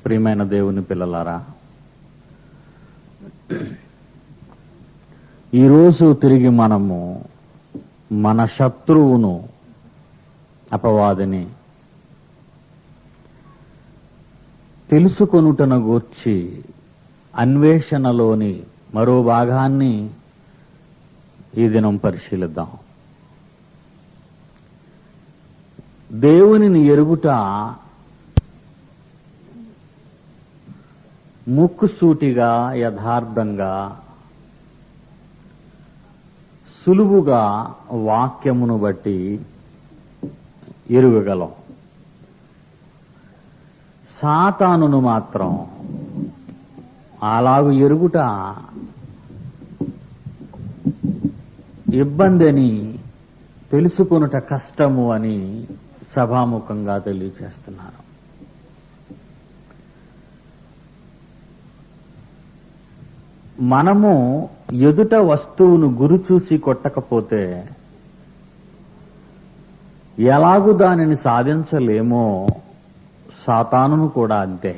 ప్రియమైన దేవుని పిల్లలారా, ఈరోజు తిరిగి మనము మన శత్రువును, అపవాదిని తెలుసుకొనుటను గూర్చి అన్వేషణలోని మరో భాగాన్ని ఈ దినం పరిశీలిద్దాం. దేవునిని ఎరుగుట ముక్కుసూటిగా, యథార్థంగా, సులువుగా వాక్యమును బట్టి ఎరుగగలం. సాతానును మాత్రం అలాగు ఎరుగుట ఇబ్బంది అని, తెలుసుకొనుట కష్టము అని సభాముఖంగా తెలియచేస్తున్నాను. మనము ఎదుట వస్తువును గురి చూసి కొట్టకపోతే ఎలాగూ దానిని సాధించలేమో సాతానును కూడా అంతే.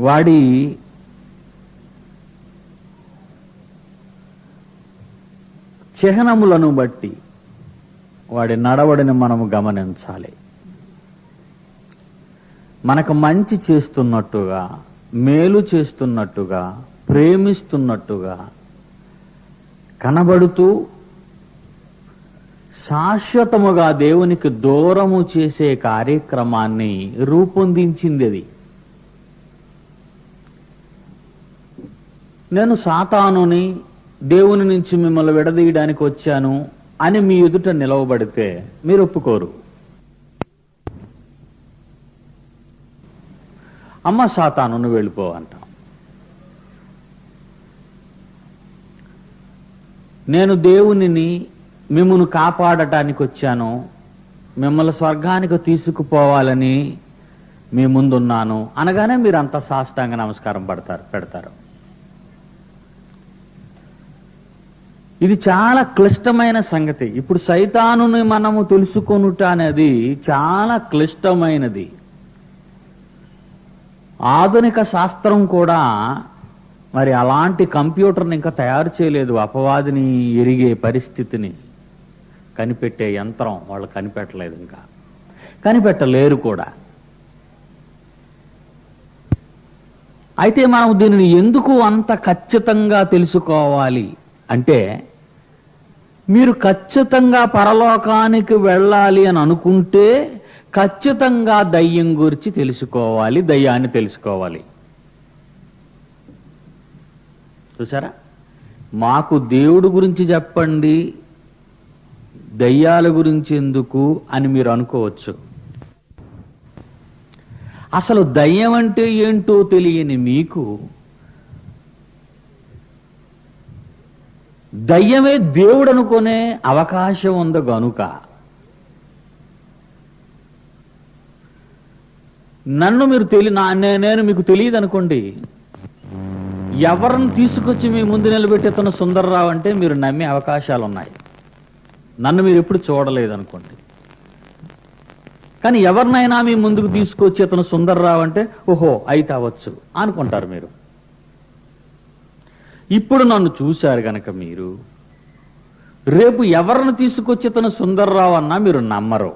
వాడి చిహ్నములను బట్టి వాడి నడవడిని మనము గమనించాలి. మనకు మంచి చేస్తున్నట్టుగా, మేలు చేస్తున్నట్టుగా, ప్రేమిస్తున్నట్టుగా కనబడుతూ శాశ్వతముగా దేవునికి దూరము చేసే కార్యక్రమాన్ని రూపొందించింది అది. నేను సాతానుని, దేవుని నుంచి మిమ్మల్ని విడదీయడానికి వచ్చాను అని మీ ఎదుట నిలవబడితే మీరు ఒప్పుకోరు. అమ్మ సాతాను, నువ్వు వెళ్ళిపో అంటాం. నేను దేవునిని, మిమ్మల్ని కాపాడటానికి వచ్చాను, మిమ్మల్ని స్వర్గానికి తీసుకుపోవాలని మీ ముందున్నాను అనగానే మీరు అంత సాష్టాంగ నమస్కారం పెడతారు. ఇది చాలా క్లిష్టమైన సంగతి. ఇప్పుడు సైతానుని మనము తెలుసుకొనుట అనేది చాలా క్లిష్టమైనది. ఆధునిక శాస్త్రం కూడా మరి అలాంటి కంప్యూటర్ని ఇంకా తయారు చేయలేదు. అపవాదిని ఎరిగే పరిస్థితిని కనిపెట్టే యంత్రం వాళ్ళు కనిపెట్టలేదు, ఇంకా కనిపెట్టలేరు కూడా. అయితే మనం దీనిని ఎందుకు అంత ఖచ్చితంగా తెలుసుకోవాలి అంటే, మీరు ఖచ్చితంగా పరలోకానికి వెళ్ళాలి అని అనుకుంటే ఖచ్చితంగా దయ్యం గురించి తెలుసుకోవాలి, దయ్యాన్ని తెలుసుకోవాలి. చూసారా, మాకు దేవుడు గురించి చెప్పండి, దయ్యాల గురించి ఎందుకు అని మీరు అనుకోవచ్చు. అసలు దయ్యం అంటే ఏంటో తెలియని మీకు దయ్యమే దేవుడు అనుకునే అవకాశం ఉంది గనుక నన్ను మీరు నేను మీకు తెలియదు అనుకోండి, ఎవరిని తీసుకొచ్చి మీ ముందు నిలబెట్టి ఇతను సుందర్రావు అంటే మీరు నమ్మే అవకాశాలు ఉన్నాయి. నన్ను మీరు ఎప్పుడు చూడలేదనుకోండి, కానీ ఎవరినైనా మీ ముందుకు తీసుకొచ్చి ఇతను సుందర్రావు అంటే ఓహో అయితే అవ్వచ్చు అనుకుంటారు మీరు. ఇప్పుడు నన్ను చూశారు గనక మీరు రేపు ఎవరిని తీసుకొచ్చి ఇతను సుందర్రావు అన్నా మీరు నమ్మరు.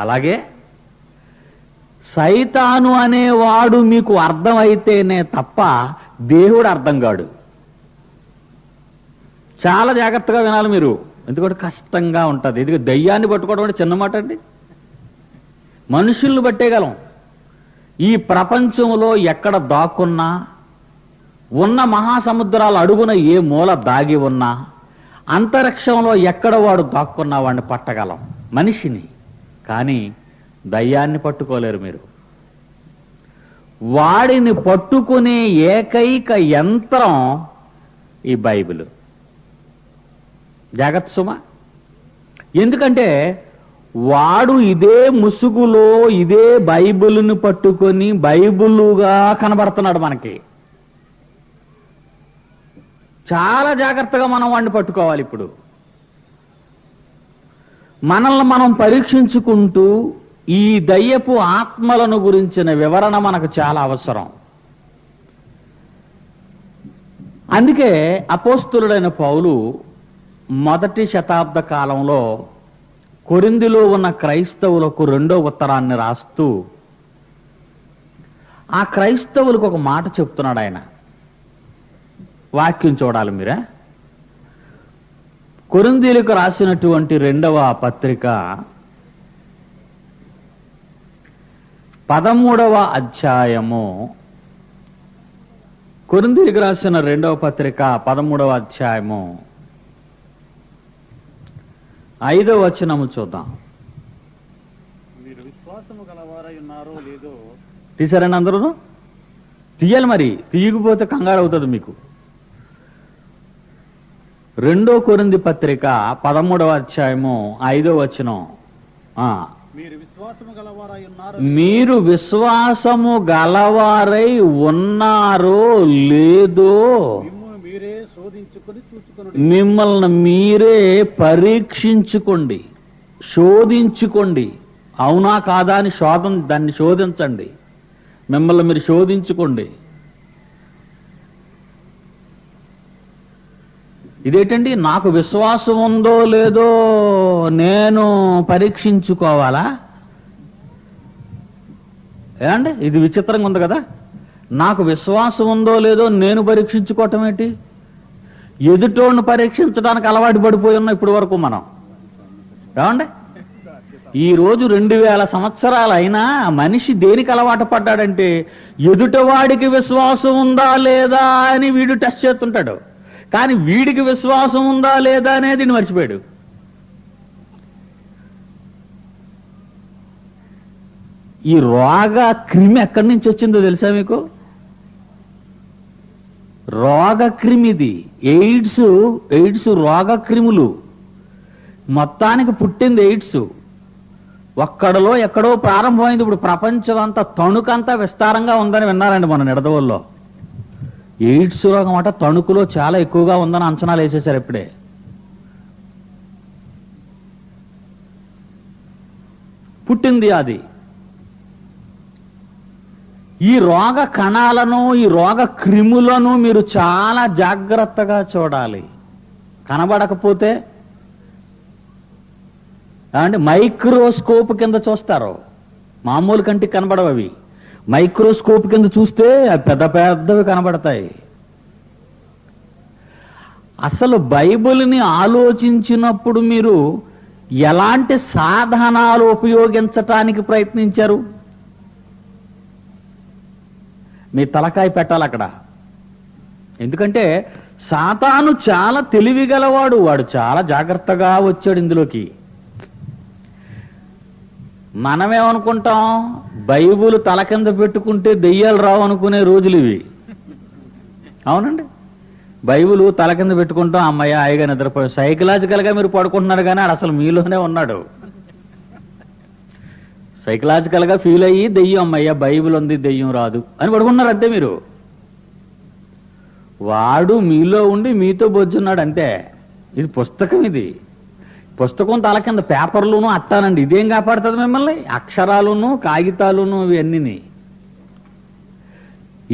అలాగే సైతాను అనేవాడు మీకు అర్థమైతేనే తప్ప దేవుడు అర్థం కాడు. చాలా జాగ్రత్తగా వినాలి మీరు, ఎందుకంటే కష్టంగా ఉంటుంది. ఇది దయ్యాన్ని పట్టుకోవడం అంటే చిన్న మాట అండి. మనుషుల్ని పట్టేయగలం. ఈ ప్రపంచంలో ఎక్కడ దాక్కున్నా, ఉన్న మహాసముద్రాల అడుగున ఏ మూల దాగి ఉన్నా, అంతరిక్షంలో ఎక్కడ వాడు దాక్కున్నా వాడిని పట్టగలం, మనిషిని. కానీ దయ్యాన్ని పట్టుకోలేరు మీరు. వాడిని పట్టుకునే ఏకైక యంత్రం ఈ బైబిల్. జాగ్రత్త సుమా. ఎందుకంటే వాడు ఇదే ముసుగులో ఇదే బైబిల్ను పట్టుకొని బైబిలుగా కనబడుతున్నాడు మనకి. చాలా జాగ్రత్తగా మనం వాడిని పట్టుకోవాలి. ఇప్పుడు మనల్ని మనం పరీక్షించుకుంటూ ఈ దయ్యపు ఆత్మలను గురించిన వివరణ మనకు చాలా అవసరం. అందుకే అపోస్తులుడైన పౌలు మొదటి శతాబ్ద కాలంలో కొరింథీలో ఉన్న క్రైస్తవులకు 2వ ఉత్తరాన్ని రాస్తూ ఆ క్రైస్తవులకు ఒక మాట చెప్తున్నాడు ఆయన. వాక్యం చూడాలి మీరే. కొరింథీయులకు రాసినటువంటి 2వ పత్రిక 13వ అధ్యాయము. కొరింథీయులకు రాసిన 2వ పత్రిక 13వ అధ్యాయము 5వ వచనము చూద్దాం. మీరు విశ్వాసము గలవారై ఉన్నారో లేదో. తీసారండి అందరూ? తీయాలి మరి, తీయకపోతే కంగారు అవుతుంది మీకు. 2 కొరింథీ పత్రిక 13వ అధ్యాయము 5వ వచనం. మీరు విశ్వాసము గలవారై ఉన్నారో. మీరు విశ్వాసము గలవారై ఉన్నారో లేదో మిమ్మును మీరే శోధించుకొని చూసుకొనుడి. మిమ్మల్ని మీరే పరీక్షించుకోండి, శోధించుకోండి. అవునా కాదా అని దాన్ని శోధించండి. మిమ్మల్ని మీరు శోధించుకోండి. ఇదేంటండి, నాకు విశ్వాసం ఉందో లేదో నేను పరీక్షించుకోవాలా? ఏమండి, ఇది విచిత్రంగా ఉంది కదా. నాకు విశ్వాసం ఉందో లేదో నేను పరీక్షించుకోవటం ఏంటి? ఎదుటోడిని పరీక్షించడానికి అలవాటు పడిపోయి ఉన్నాం ఇప్పటి వరకు మనం. ఏమండి, ఈ రోజు 2000 సంవత్సరాలు అయినా మనిషి దేనికి అలవాటు పడ్డాడంటే ఎదుటవాడికి విశ్వాసం ఉందా లేదా అని వీడు టెస్ట్ చేస్తుంటాడు. కానీ వీడికి విశ్వాసం ఉందా లేదా అనేది మర్చిపోయాడు. ఈ రోగ క్రిమి ఎక్కడి నుంచి వచ్చిందో తెలుసా మీకు? రోగ క్రిమిది ఎయిడ్స్ రోగ క్రిములు. మొత్తానికి పుట్టింది ఎయిడ్స్. ఒక్కడలో ఎక్కడో ప్రారంభమైంది. ఇప్పుడు ప్రపంచం అంతా తణుకంతా విస్తారంగా ఉందని విన్నారండి మన నిడదవోల్లో. ఎయిడ్స్ రోగం అట తణుకులో చాలా ఎక్కువగా ఉందని అంచనాలు వేసేశారు ఇప్పుడే. పుట్టింది అది. ఈ రోగ కణాలను, ఈ రోగ క్రిములను మీరు చాలా జాగ్రత్తగా చూడాలి. కనబడకపోతే అంటే మైక్రోస్కోప్ కింద చూస్తారు. మామూలు కంటికి కనబడవు అవి. మైక్రోస్కోప్ కింద చూస్తే పెద్ద పెద్దవి కనబడతాయి. అసలు బైబిల్ని ఆలోచించినప్పుడు మీరు ఎలాంటి సాధనాలు ఉపయోగించటానికి ప్రయత్నించారు? మీ తలకాయ పెట్టాలి అక్కడ. ఎందుకంటే సాతాను చాలా తెలివిగలవాడు. వాడు చాలా జాగ్రత్తగా వచ్చాడు ఇందులోకి. మనమేమనుకుంటాం, బైబుల్ తల కింద పెట్టుకుంటే దెయ్యాలు రావు అనుకునే రోజులు ఇవి. అవునండి, బైబుల్ తల కింద పెట్టుకుంటాం, అమ్మయ్య హాయిగా నిద్రపోయి. సైకలాజికల్ గా మీరు పడుకుంటున్నారు కానీ ఆడు అసలు మీలోనే ఉన్నాడు. సైకలాజికల్ గా ఫీల్ అయ్యి దెయ్యం, అమ్మయ్య బైబిల్ ఉంది దెయ్యం రాదు అని పడుకున్నారు అంతే మీరు. వాడు మీలో ఉండి మీతో బొజ్జున్నాడు అంతే. ఇది పుస్తకం. ఇది పుస్తకం తల కింద పేపర్లును అట్టానండి. ఇదేం కాపాడుతుంది మిమ్మల్ని? అక్షరాలును కాగితాలును ఇవన్నీ.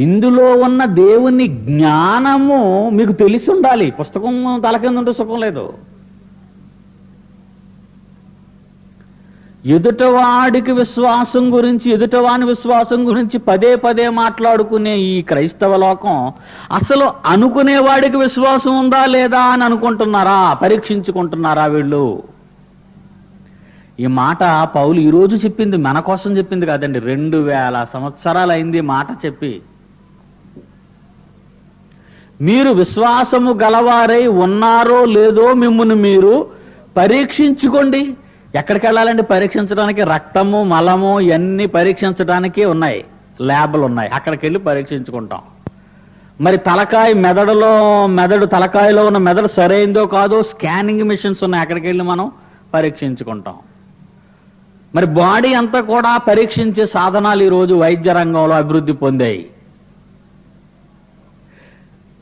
ఇందులో ఉన్న దేవుని జ్ఞానము మీకు తెలిసి ఉండాలి. పుస్తకం తల కింద ఉంటే సుఖం లేదు. ఎదుటవాడికి విశ్వాసం గురించి, ఎదుటవాని విశ్వాసం గురించి పదే పదే మాట్లాడుకునే ఈ క్రైస్తవ లోకం అసలు అనుకునేవాడికి విశ్వాసం ఉందా లేదా అని అనుకుంటున్నారా? పరీక్షించుకుంటున్నారా వీళ్ళు? ఈ మాట పౌలు ఈరోజు చెప్పింది మన కోసం చెప్పింది కాదండి. 2000 సంవత్సరాలు అయింది మాట చెప్పి. మీరు విశ్వాసము గలవారై ఉన్నారో లేదో మిమ్మును మీరు పరీక్షించుకోండి. ఎక్కడికి వెళ్ళాలండి పరీక్షించడానికి? రక్తము, మలము ఇవన్నీ పరీక్షించడానికి ఉన్నాయి, ల్యాబ్లు ఉన్నాయి. అక్కడికి వెళ్ళి పరీక్షించుకుంటాం. మరి తలకాయ మెదడు తలకాయలో ఉన్న మెదడు సరైందో కాదో స్కానింగ్ మిషన్స్ ఉన్నాయి, అక్కడికి వెళ్ళి మనం పరీక్షించుకుంటాం. మరి బాడీ అంతా కూడా పరీక్షించే సాధనాలు ఈరోజు వైద్య రంగంలో అభివృద్ధి పొందాయి.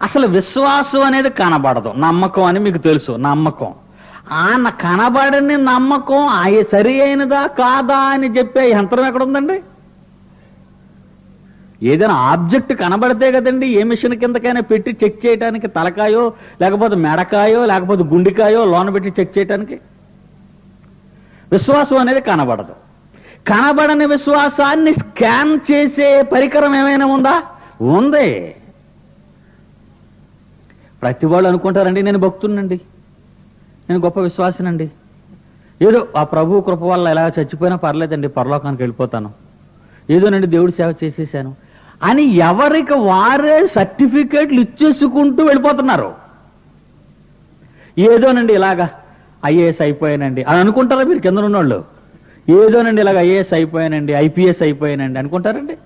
అసలు విశ్వాసం అనేది కనబడదు, నమ్మకం అని మీకు తెలుసు. నమ్మకం కనబడని నమ్మకం సరి అయినదా కాదా అని చెప్పే యంత్రం ఎక్కడుందండి? ఏదైనా ఆబ్జెక్ట్ కనబడితే కదండి ఏ మిషన్ కిందకైనా పెట్టి చెక్ చేయడానికి, తలకాయో లేకపోతే మెడకాయో లేకపోతే గుండెకాయో లోన పెట్టి చెక్ చేయడానికి. విశ్వాసం అనేది కనబడదు. కనబడని విశ్వాసాన్ని స్కాన్ చేసే పరికరం ఏమైనా ఉందా? ఉంది. ప్రతి వాళ్ళు అనుకుంటారండి నేను భక్తునండి, నేను గొప్ప విశ్వాసినండి, ఏదో ఆ ప్రభు కృప వల్ల ఎలా చచ్చిపోయినా పర్లేదండి, పరలోకానికి వెళ్ళిపోతాను, ఏదోనండి దేవుడి సేవ చేసేసాను అని ఎవరికి వారే సర్టిఫికేట్లు ఇచ్చేసుకుంటూ వెళ్ళిపోతున్నారు. ఏదోనండి ఇలాగా ఐఏఎస్ అయిపోయానండి అని అనుకుంటారా మీరు కింద ఉన్నోళ్ళు? ఏదోనండి ఇలాగ ఐఏఎస్ అయిపోయానండి, ఐపీఎస్ అయిపోయానండి అనుకుంటారండి?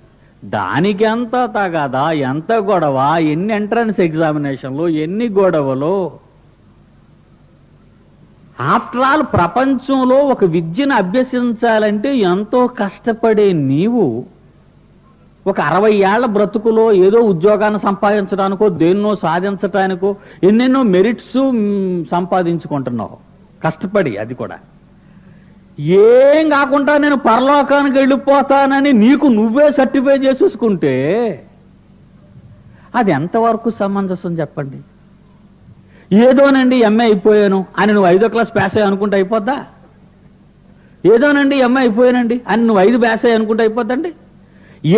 దానికి ఎంత తగదా, ఎంత గొడవ, ఎన్ని ఎంట్రన్స్ ఎగ్జామినేషన్లు, ఎన్ని గొడవలు. ఆఫ్టర్ ఆల్ ప్రపంచంలో ఒక విద్యను అభ్యసించాలంటే ఎంతో కష్టపడే నీవు ఒక 60 ఏళ్ల బ్రతుకులో ఏదో ఉద్యోగాన్ని సంపాదించడానికో దేన్నో సాధించడానికో ఎన్నెన్నో మెరిట్స్ సంపాదించుకుంటున్నావు కష్టపడి. అది కూడా ఏం కాకుండా నేను పరలోకానికి వెళ్ళిపోతానని నీకు నువ్వే సర్టిఫై చేసేసుకుంటే అది ఎంతవరకు సమంజసం చెప్పండి? ఏదోనండి ఎంఏ అయిపోయాను అని నువ్వు 5వ క్లాస్ పాస్ అయ్యి అనుకుంటే అయిపోద్దా? ఏదోనండి ఎంఏ అయిపోయానండి అని నువ్వు 5 పాస్ అయ్యి అనుకుంటే అయిపోద్దండి?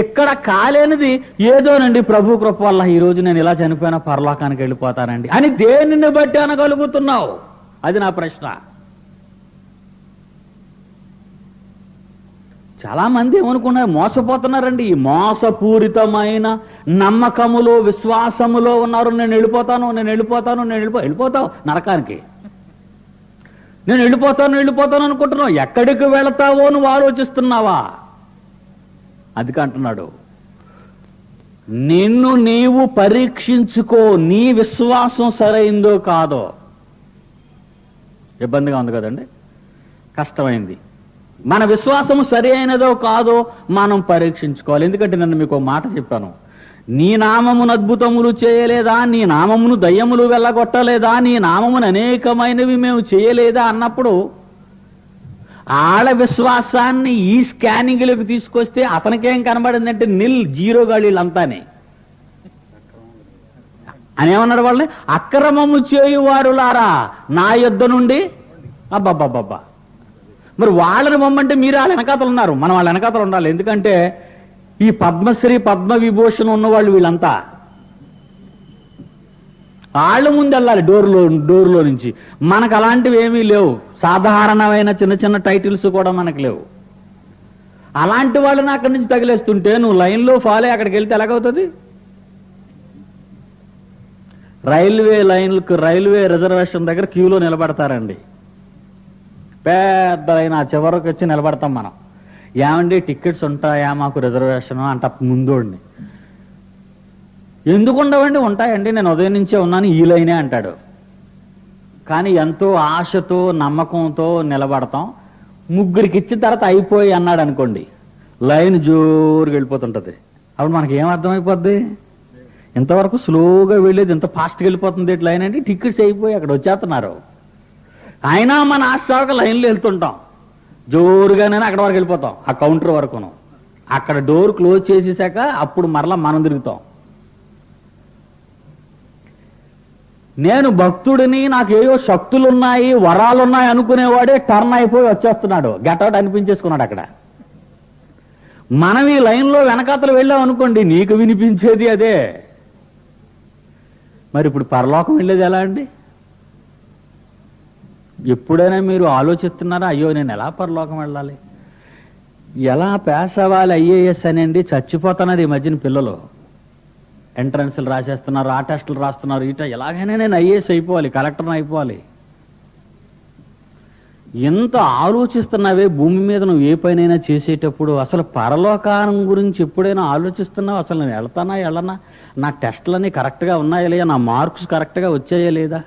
ఇక్కడ కాలేనిది ఏదోనండి ప్రభు కృప వల్ల ఈ రోజు నేను ఇలా చనిపోయినా పరలోకానికి వెళ్ళిపోతానండి అని దేనిని బట్టి అనగలుగుతున్నావు? అది నా ప్రశ్న. చాలా మంది ఏమనుకున్నారు, మోసపోతున్నారండి. ఈ మోసపూరితమైన నమ్మకములో విశ్వాసములో ఉన్నారు. నేను వెళ్ళిపోతావు నరకానికి, నేను వెళ్ళిపోతాను అనుకుంటున్నావు. ఎక్కడికి వెళతావో నువ్వు ఆలోచిస్తున్నావా? అది అంటున్నాడు, నిన్ను నీవు పరీక్షించుకో, నీ విశ్వాసం సరైందో కాదో. ఇబ్బందిగా ఉంది కదండి, కష్టమైంది. మన విశ్వాసము సరి అయినదో కాదో మనం పరీక్షించుకోవాలి. ఎందుకంటే నిన్న మీకు మాట చెప్పాను, నీ నామమును అద్భుతములు చేయలేదా, నీ నామమును దయ్యములు వెళ్ళగొట్టలేదా, నీ నామమును అనేకమైనవి మేము చేయలేదా అన్నప్పుడు ఆళ్ళ విశ్వాసాన్ని ఈ స్కానింగ్లకు తీసుకొస్తే అతనికేం కనబడిందంటే జీరో గాళీలంతానే అని ఏమన్నాడు వాళ్ళని? అక్రమము చేయువారులారా నా యొద్ద నుండి. అబ్బబ్బబ్బబ్బా, మరి వాళ్ళని బొమ్మంటే మీరు వాళ్ళ వెనకాతలు ఉన్నారు, మనం వాళ్ళ వెనకాతలు ఉండాలి. ఎందుకంటే ఈ పద్మశ్రీ పద్మవిభూషణ్ ఉన్నవాళ్ళు వీళ్ళంతా వాళ్ళ ముందు వెళ్ళాలి డోర్లో నుంచి. మనకు అలాంటివి ఏమీ లేవు, సాధారణమైన చిన్న చిన్న టైటిల్స్ కూడా మనకు లేవు. అలాంటి వాళ్ళని అక్కడి నుంచి తగిలేస్తుంటే నువ్వు లైన్లో ఫాలో అక్కడికి వెళ్తే ఎలాగవుతుంది? రైల్వే రిజర్వేషన్ దగ్గర క్యూలో నిలబడతారండి. పెద్ద లైన్, ఆ చివరికి వచ్చి నిలబడతాం మనం. ఏమండి టికెట్స్ ఉంటాయా మాకు రిజర్వేషన్ అంట ముందోడిని. ఎందుకు ఉండవండి? ఉంటాయండి, నేను ఉదయం నుంచే ఉన్నాను, ఈ లైనే అంటాడు. కానీ ఎంతో ఆశతో నమ్మకంతో నిలబడతాం. ముగ్గురికి ఇచ్చిన తర్వాత అయిపోయి అన్నాడు అనుకోండి, లైన్ జోరుగా వెళ్ళిపోతుంటది. అప్పుడు మనకి ఏం అర్థమైపోద్ది? ఇంతవరకు స్లోగా వెళ్ళేది ఇంత ఫాస్ట్గా వెళ్ళిపోతుంది లైన్ అంటే టికెట్స్ అయిపోయి అక్కడ వచ్చేస్తున్నారు. అయినా మన ఆశగా లైన్లో వెళ్తుంటాం, జోరుగానే అక్కడ వరకు వెళ్ళిపోతాం, ఆ కౌంటర్ వరకును. అక్కడ డోర్ క్లోజ్ చేసేసాక అప్పుడు మరలా మనం తిరుగుతాం. నేను భక్తుడిని, నాకేవో శక్తులున్నాయి, వరాలున్నాయి అనుకునేవాడే టర్న్ అయిపోయి వచ్చేస్తున్నాడు, గెటౌట్ అనిపించేసుకున్నాడు అక్కడ. మనం ఈ లైన్లో వెనకాతలు వెళ్ళాం అనుకోండి, నీకు వినిపించేది అదే. మరి ఇప్పుడు పరలోకం వెళ్ళేది ఎలా అండి? ఎప్పుడైనా మీరు ఆలోచిస్తున్నారా, అయ్యో నేను ఎలా పరలోకం వెళ్ళాలి, ఎలా పాస్ అవ్వాలి ఐఏఎస్ అనేది? చచ్చిపోతున్నారు ఈ మధ్యన పిల్లలు. ఎంట్రన్స్లు రాసేస్తున్నారు, ఆ టెస్టులు రాస్తున్నారు, ఎలాగైనా నేను ఐఏఎస్ అయిపోవాలి, కలెక్టర్ని అయిపోవాలి. ఎంత ఆలోచిస్తున్నావే భూమి మీద నువ్వు ఏ పైనైనా చేసేటప్పుడు, అసలు పరలోకానం గురించి ఎప్పుడైనా ఆలోచిస్తున్నావు? అసలు నేను వెళ్తానా వెళ్ళనా, నా టెస్టులన్నీ కరెక్ట్గా ఉన్నాయా లేదా, నా మార్క్స్ కరెక్ట్గా వచ్చాయా లేదా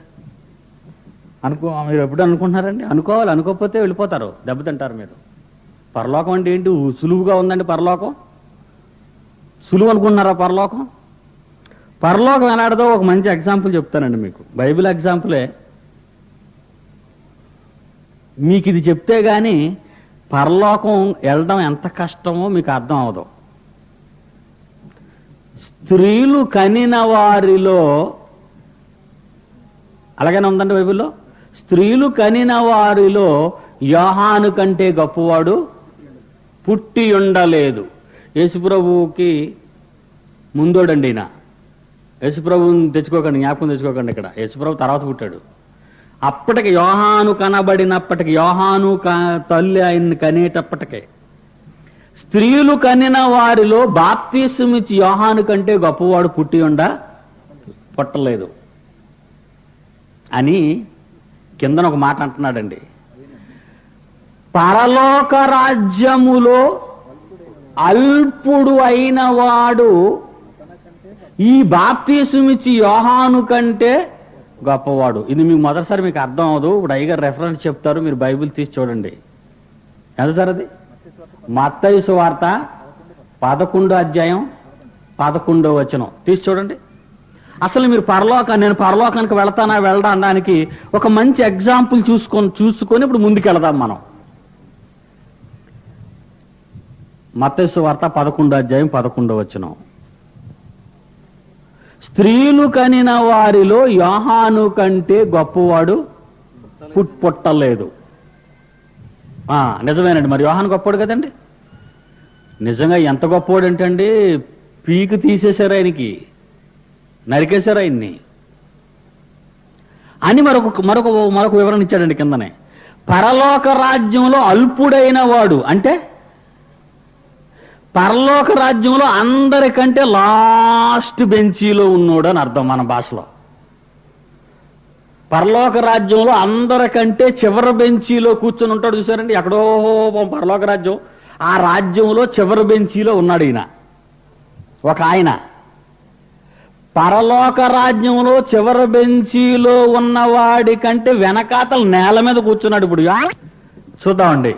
మీరు ఎప్పుడు అనుకుంటున్నారండి? అనుకోవాలి, అనుకోకపోతే వెళ్ళిపోతారు, దెబ్బతింటారు మీరు. పరలోకం అంటే ఏంటి? సులువుగా ఉందండి పరలోకం? సులువు అనుకుంటున్నారా పరలోకం? పరలోకం ఎలాడదో ఒక మంచి ఎగ్జాంపుల్ చెప్తానండి మీకు, బైబిల్ ఎగ్జాంపులే. మీకు ఇది చెప్తే గాని పరలోకం వెళ్ళడం ఎంత కష్టమో మీకు అర్థం అవదు. స్త్రీలు కనిన వారిలో, అలాగనే ఉందండి బైబిల్లో, స్త్రీలు కనిన వారిలో యోహాను కంటే గొప్పవాడు పుట్టి ఉండలేదు. యేసుప్రభువుకి ముందోడండి ఈయన. యేసుప్రభుని తెచ్చుకోకండి, జ్ఞాపకం తెచ్చుకోకండి. ఇక్కడ యేసుప్రభు తర్వాత పుట్టాడు. అప్పటికి యోహాను కనబడినప్పటికి, యోహాను తల్లి ఆయన్ని కనేటప్పటికే స్త్రీలు కనిన వారిలో బాప్తీసమిచ్చి యోహాను కంటే గొప్పవాడు పుట్టలేదు అని కిందన ఒక మాట అంటున్నాడండి. పరలోక రాజ్యములో అల్పుడు అయిన వాడు ఈ బాప్తీసమిచ్చి యోహాను కంటే గొప్పవాడు. ఇది మీకు మొదటిసారి మీకు అర్థం అవదు. ఇప్పుడు అయ్యగారు రెఫరెన్స్ చెప్తారు, మీరు బైబిల్ తీసి చూడండి. ఎంత సార్ అది? మత్తయి సువార్త 11 తీసి చూడండి. అసలు మీరు నేను పరలోకానికి వెళ్ళడా అనడానికి ఒక మంచి ఎగ్జాంపుల్ చూసుకొని ఇప్పుడు ముందుకెళదాం మనం. మత్తయి సువార్త 11 స్త్రీలు కనిన వారిలో యోహాను కంటే గొప్పవాడు పుట్టలేదు. నిజమేనండి. మరి యోహాను గొప్పవాడు కదండి. నిజంగా ఎంత గొప్పవాడు ఏంటండి, పీకు తీసేశారు ఆయనకి, నరికేశారు ఆయన్ని అని మరొక వివరణ ఇచ్చాడండి కిందనే. పరలోక రాజ్యంలో అల్పుడైన వాడు అంటే పరలోక రాజ్యంలో అందరికంటే లాస్ట్ బెంచీలో ఉన్నోడు అని అర్థం మన భాషలో. పరలోక రాజ్యంలో అందరికంటే చివరి బెంచీలో కూర్చొని ఉంటాడు చూసారండి. ఎక్కడో పరలోక రాజ్యం, ఆ రాజ్యంలో చివరి బెంచీలో ఉన్నాడు ఈయన, ఒక ఆయన. పరలోక రాజ్యంలో చివరి బెంచీలో ఉన్నవాడి కంటే వెనకాతల నేల మీద కూర్చున్నాడు. ఇప్పుడు చూద్దామండి.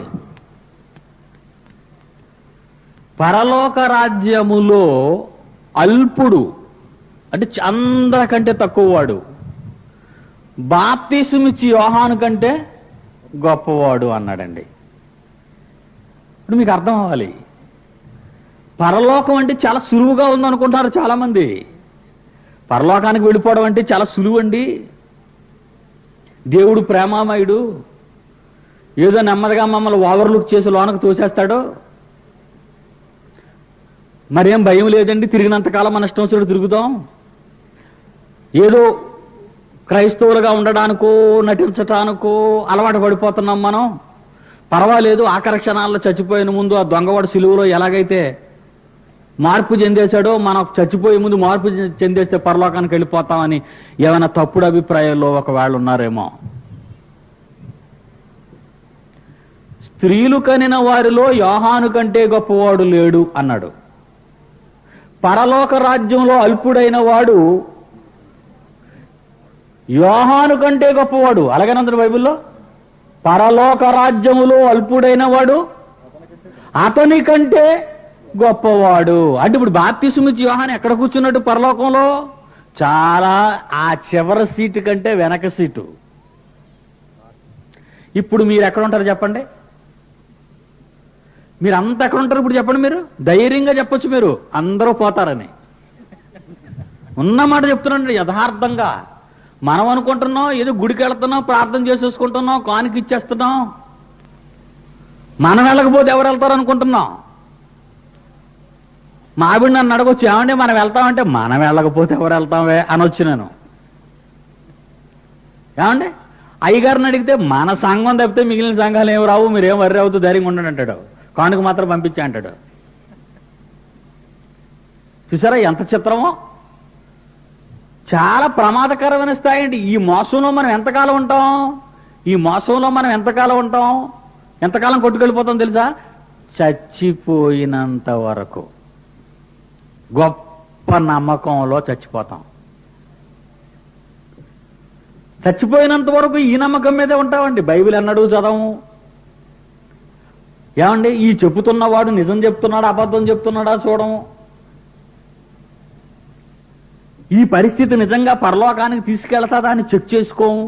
పరలోక రాజ్యములో అల్పుడు అంటే అందరికంటే తక్కువవాడు బాప్తీసమిచ్చి యోహాను కంటే గొప్పవాడు అన్నాడండి. ఇప్పుడు మీకు అర్థం అవ్వాలి, పరలోకం అంటే చాలా సులువుగా ఉందనుకుంటున్నారు చాలా మంది. పరలోకానికి వెళ్ళిపోవడం అంటే చాలా సులువండి, దేవుడు ప్రేమామయుడు, ఏదో నెమ్మదిగా మమ్మల్ని ఓవర్లుక్ చేసి లోనకు తోసేస్తాడు, మరేం భయం లేదండి, తిరిగినంతకాలం మన ఇష్టం వచ్చి తిరుగుతాం, ఏదో క్రైస్తవులుగా ఉండడానికో నటించటానికో అలవాటు పడిపోతున్నాం మనం, పర్వాలేదు, ఆఖరి క్షణాల్లో చచ్చిపోయిన ముందు ఆ దొంగవాడు సిలువలో ఎలాగైతే మార్పు చెందేశాడో మనం చచ్చిపోయే ముందు మార్పు చెందేస్తే పరలోకానికి వెళ్ళిపోతామని ఏమైనా తప్పుడు అభిప్రాయాల్లో ఒకవేళ ఉన్నారేమో. స్త్రీలు కనిన వారిలో యోహాను కంటే గొప్పవాడు లేడు అన్నాడు. పరలోక రాజ్యంలో అల్పుడైన వాడు యోహాను కంటే గొప్పవాడు. అలాగేనందరు బైబిల్లో పరలోక రాజ్యములో అల్పుడైన వాడు అతని కంటే గొప్పవాడు. అంటే ఇప్పుడు బాప్తిసమిచ్చి యోహాను ఎక్కడ కూర్చున్నాడు పరలోకంలో? చాలా ఆ చివరి సీటు కంటే వెనక సీటు. ఇప్పుడు మీరు ఎక్కడ ఉంటారు చెప్పండి? మీరు అంతా ఎక్కడ ఉంటారు ఇప్పుడు చెప్పండి? మీరు ధైర్యంగా చెప్పొచ్చు, మీరు అందరూ పోతారని. ఉన్నమాట చెప్తున్నాండి యథార్థంగా. మనం అనుకుంటున్నాం ఏదో గుడికి వెళ్తున్నాం, ప్రార్థన చేసేసుకుంటున్నాం, కానుక ఇచ్చేస్తున్నాం, మనం వెళ్ళకపోతే ఎవరు వెళ్తారు అనుకుంటున్నాం. మా ఆవిడ నన్ను అడగొచ్చు, ఏమంటే మనం వెళ్తామంటే, మనం వెళ్ళకపోతే ఎవరు వెళ్తామే అనొచ్చు నేను. ఏమంటే అయ్యగారిని అడిగితే మన సంఘం తప్పితే మిగిలిన సంఘాలు ఏమి రావు, మీరేం వర్రీ అవుతూ ధైర్యంగా ఉండండి అంటాడు, కానుక మాత్రం పంపించా అంటాడు. చూసారా ఎంత చిత్రమో? చాలా ప్రమాదకరమైన స్థాయి అండి. ఈ మోసంలో మనం ఎంతకాలం ఉంటాం? ఎంతకాలం కొట్టుకెళ్ళిపోతాం తెలుసా? చచ్చిపోయినంత వరకు. గొప్ప నమ్మకంలో చచ్చిపోతాం. చచ్చిపోయినంత వరకు ఈ నమ్మకం మీదే ఉంటామండి. బైబిల్ అన్నాడు చదవము. ఏమండి ఈ చెప్పుతున్నవాడు నిజం చెప్తున్నాడా అబద్ధం చెప్తున్నాడా చూడము. ఈ పరిస్థితి నిజంగా పరలోకానికి తీసుకెళ్తాదా అని చెక్ చేసుకోము,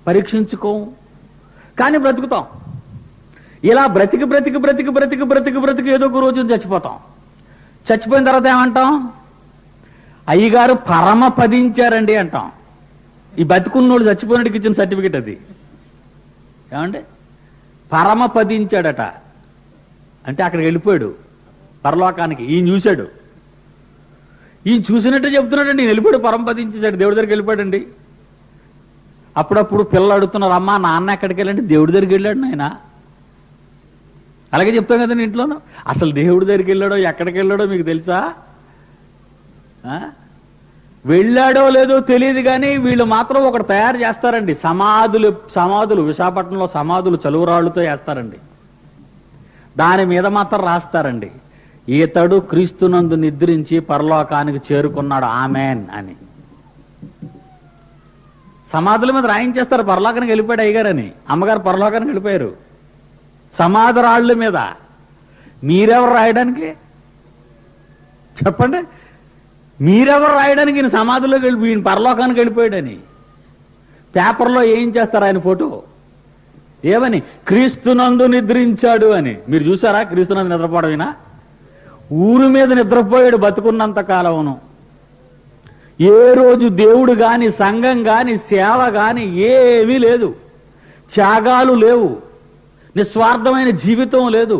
పరీక్షించుకోము. కానీ బ్రతుకుతాం. ఇలా బ్రతికి బ్రతికి బ్రతికి బ్రతికి బ్రతికి బ్రతికి ఏదో ఒక రోజు చచ్చిపోతాం. చచ్చిపోయిన తర్వాత ఏమంటాం? అయ్యగారు పరమపదించారండి అంటాం. ఈ బతికున్నోళ్ళు చచ్చిపోయినట్టుకి ఇచ్చిన సర్టిఫికెట్ అది. ఏమండి? పరమపదించాడట అంటే అక్కడికి వెళ్ళిపోయాడు పరలోకానికి. ఈయన చూశాడు, ఈయన చూసినట్టే చెప్తున్నాడండి. ఈయన వెళ్ళిపోయాడు, పరమపదించాడు, దేవుడి దగ్గరికి వెళ్ళిపోయాడండి. అప్పుడప్పుడు పిల్లలు అడుగుతున్నారు, అమ్మా నాన్న ఎక్కడికి వెళ్ళండి? దేవుడి దగ్గరికి వెళ్ళాడు నాయన. అలాగే చెప్తాం కదండి ఇంట్లోనూ. అసలు దేవుడి దగ్గరికి వెళ్ళాడో ఎక్కడికి వెళ్ళాడో మీకు తెలుసా? వెళ్ళాడో లేదో తెలియదు, కానీ వీళ్ళు మాత్రం ఒకటి తయారు చేస్తారండి. సమాధులు విశాఖపట్నంలో సమాధులు చలువరాళ్లతో వేస్తారండి. దాని మీద మాత్రం రాస్తారండి, ఈతడు క్రీస్తునందు నిద్రించి పరలోకానికి చేరుకున్నాడు ఆమెన్ అని. సమాధుల మీద రాయించేస్తారు పరలోకానికి వెళ్ళిపోయాడు అయ్యగారని. అమ్మగారు పరలోకానికి వెళ్ళిపోయారు సమాధి రాళ్ల మీద. మీరెవరు రాయడానికి? చెప్పండి, మీరెవరు రాయడానికి ఈయన సమాధిలోకి వెళ్ళి ఈయన పరలోకానికి వెళ్ళిపోయాడని? పేపర్లో ఏం చేస్తారు ఆయన ఫోటో? ఏమని? క్రీస్తునందు నిద్రించాడు అని. మీరు చూసారా క్రీస్తునందు నిద్రపోవడమేనా? ఊరి మీద నిద్రపోయాడు బతుకున్నంత కాలమును. ఏ రోజు దేవుడు గాని, సంఘం గాని, సేవ గాని ఏమీ లేదు. త్యాగాలు లేవు, నిస్వార్థమైన జీవితం లేదు,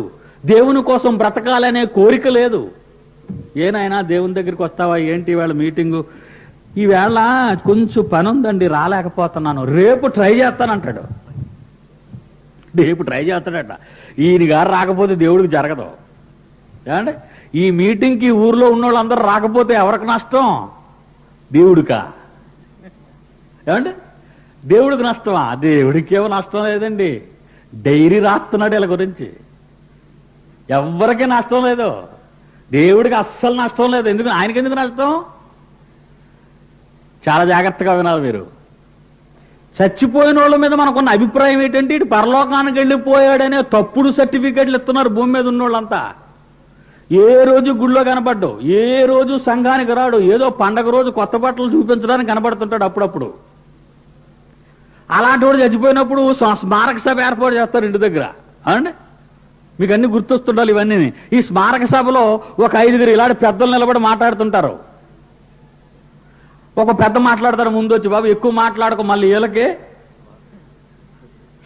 దేవుని కోసం బ్రతకాలనే కోరిక లేదు. ఏనాయనా దేవుని దగ్గరికి వస్తావా ఏంటి ఇవాళ మీటింగు? ఈవేళ కొంచెం పని ఉందండి రాలేకపోతున్నాను, రేపు ట్రై చేస్తానంటాడు. రేపు ట్రై చేస్తాడట. ఈయన గారు రాకపోతే దేవుడికి జరగదు. ఏమంటే ఈ మీటింగ్కి ఊర్లో ఉన్న వాళ్ళందరూ రాకపోతే ఎవరికి నష్టం? దేవుడికా? ఏమంటే దేవుడికి నష్టమా? దేవుడికి ఏమో నష్టం లేదండి. డైరీ రాస్తున్నాడు వీళ్ళ గురించి. ఎవరికి నష్టం లేదు, దేవుడికి అస్సలు నష్టం లేదు. ఎందుకు? ఆయనకి ఎందుకు నష్టం? చాలా జాగ్రత్తగా వినాలి మీరు. చచ్చిపోయిన వాళ్ళ మీద మనకున్న అభిప్రాయం ఏంటంటే ఇటు పరలోకానికి వెళ్ళిపోయాడనే తప్పుడు సర్టిఫికెట్లు ఇస్తున్నారు భూమి మీద ఉన్నోళ్ళంతా. ఏ రోజు గుళ్ళో కనపడ్డు, ఏ రోజు సంఘానికి రాడు, ఏదో పండగ రోజు కొత్త బట్టలు చూపించడానికి కనపడుతుంటాడు అప్పుడప్పుడు. అలాంటి వాడు చచ్చిపోయినప్పుడు స్మారక సభ ఏర్పాటు చేస్తారు ఇంటి దగ్గర. అవునండి, మీకు అన్ని గుర్తొస్తుండాలి ఇవన్నీ. ఈ స్మారక సభలో ఒక 5 ఇలాంటి పెద్దలు నిలబడి మాట్లాడుతుంటారు. ఒక పెద్ద మాట్లాడతారు ముందు వచ్చి, బాబు ఎక్కువ మాట్లాడకు మళ్ళీ వీళ్ళకి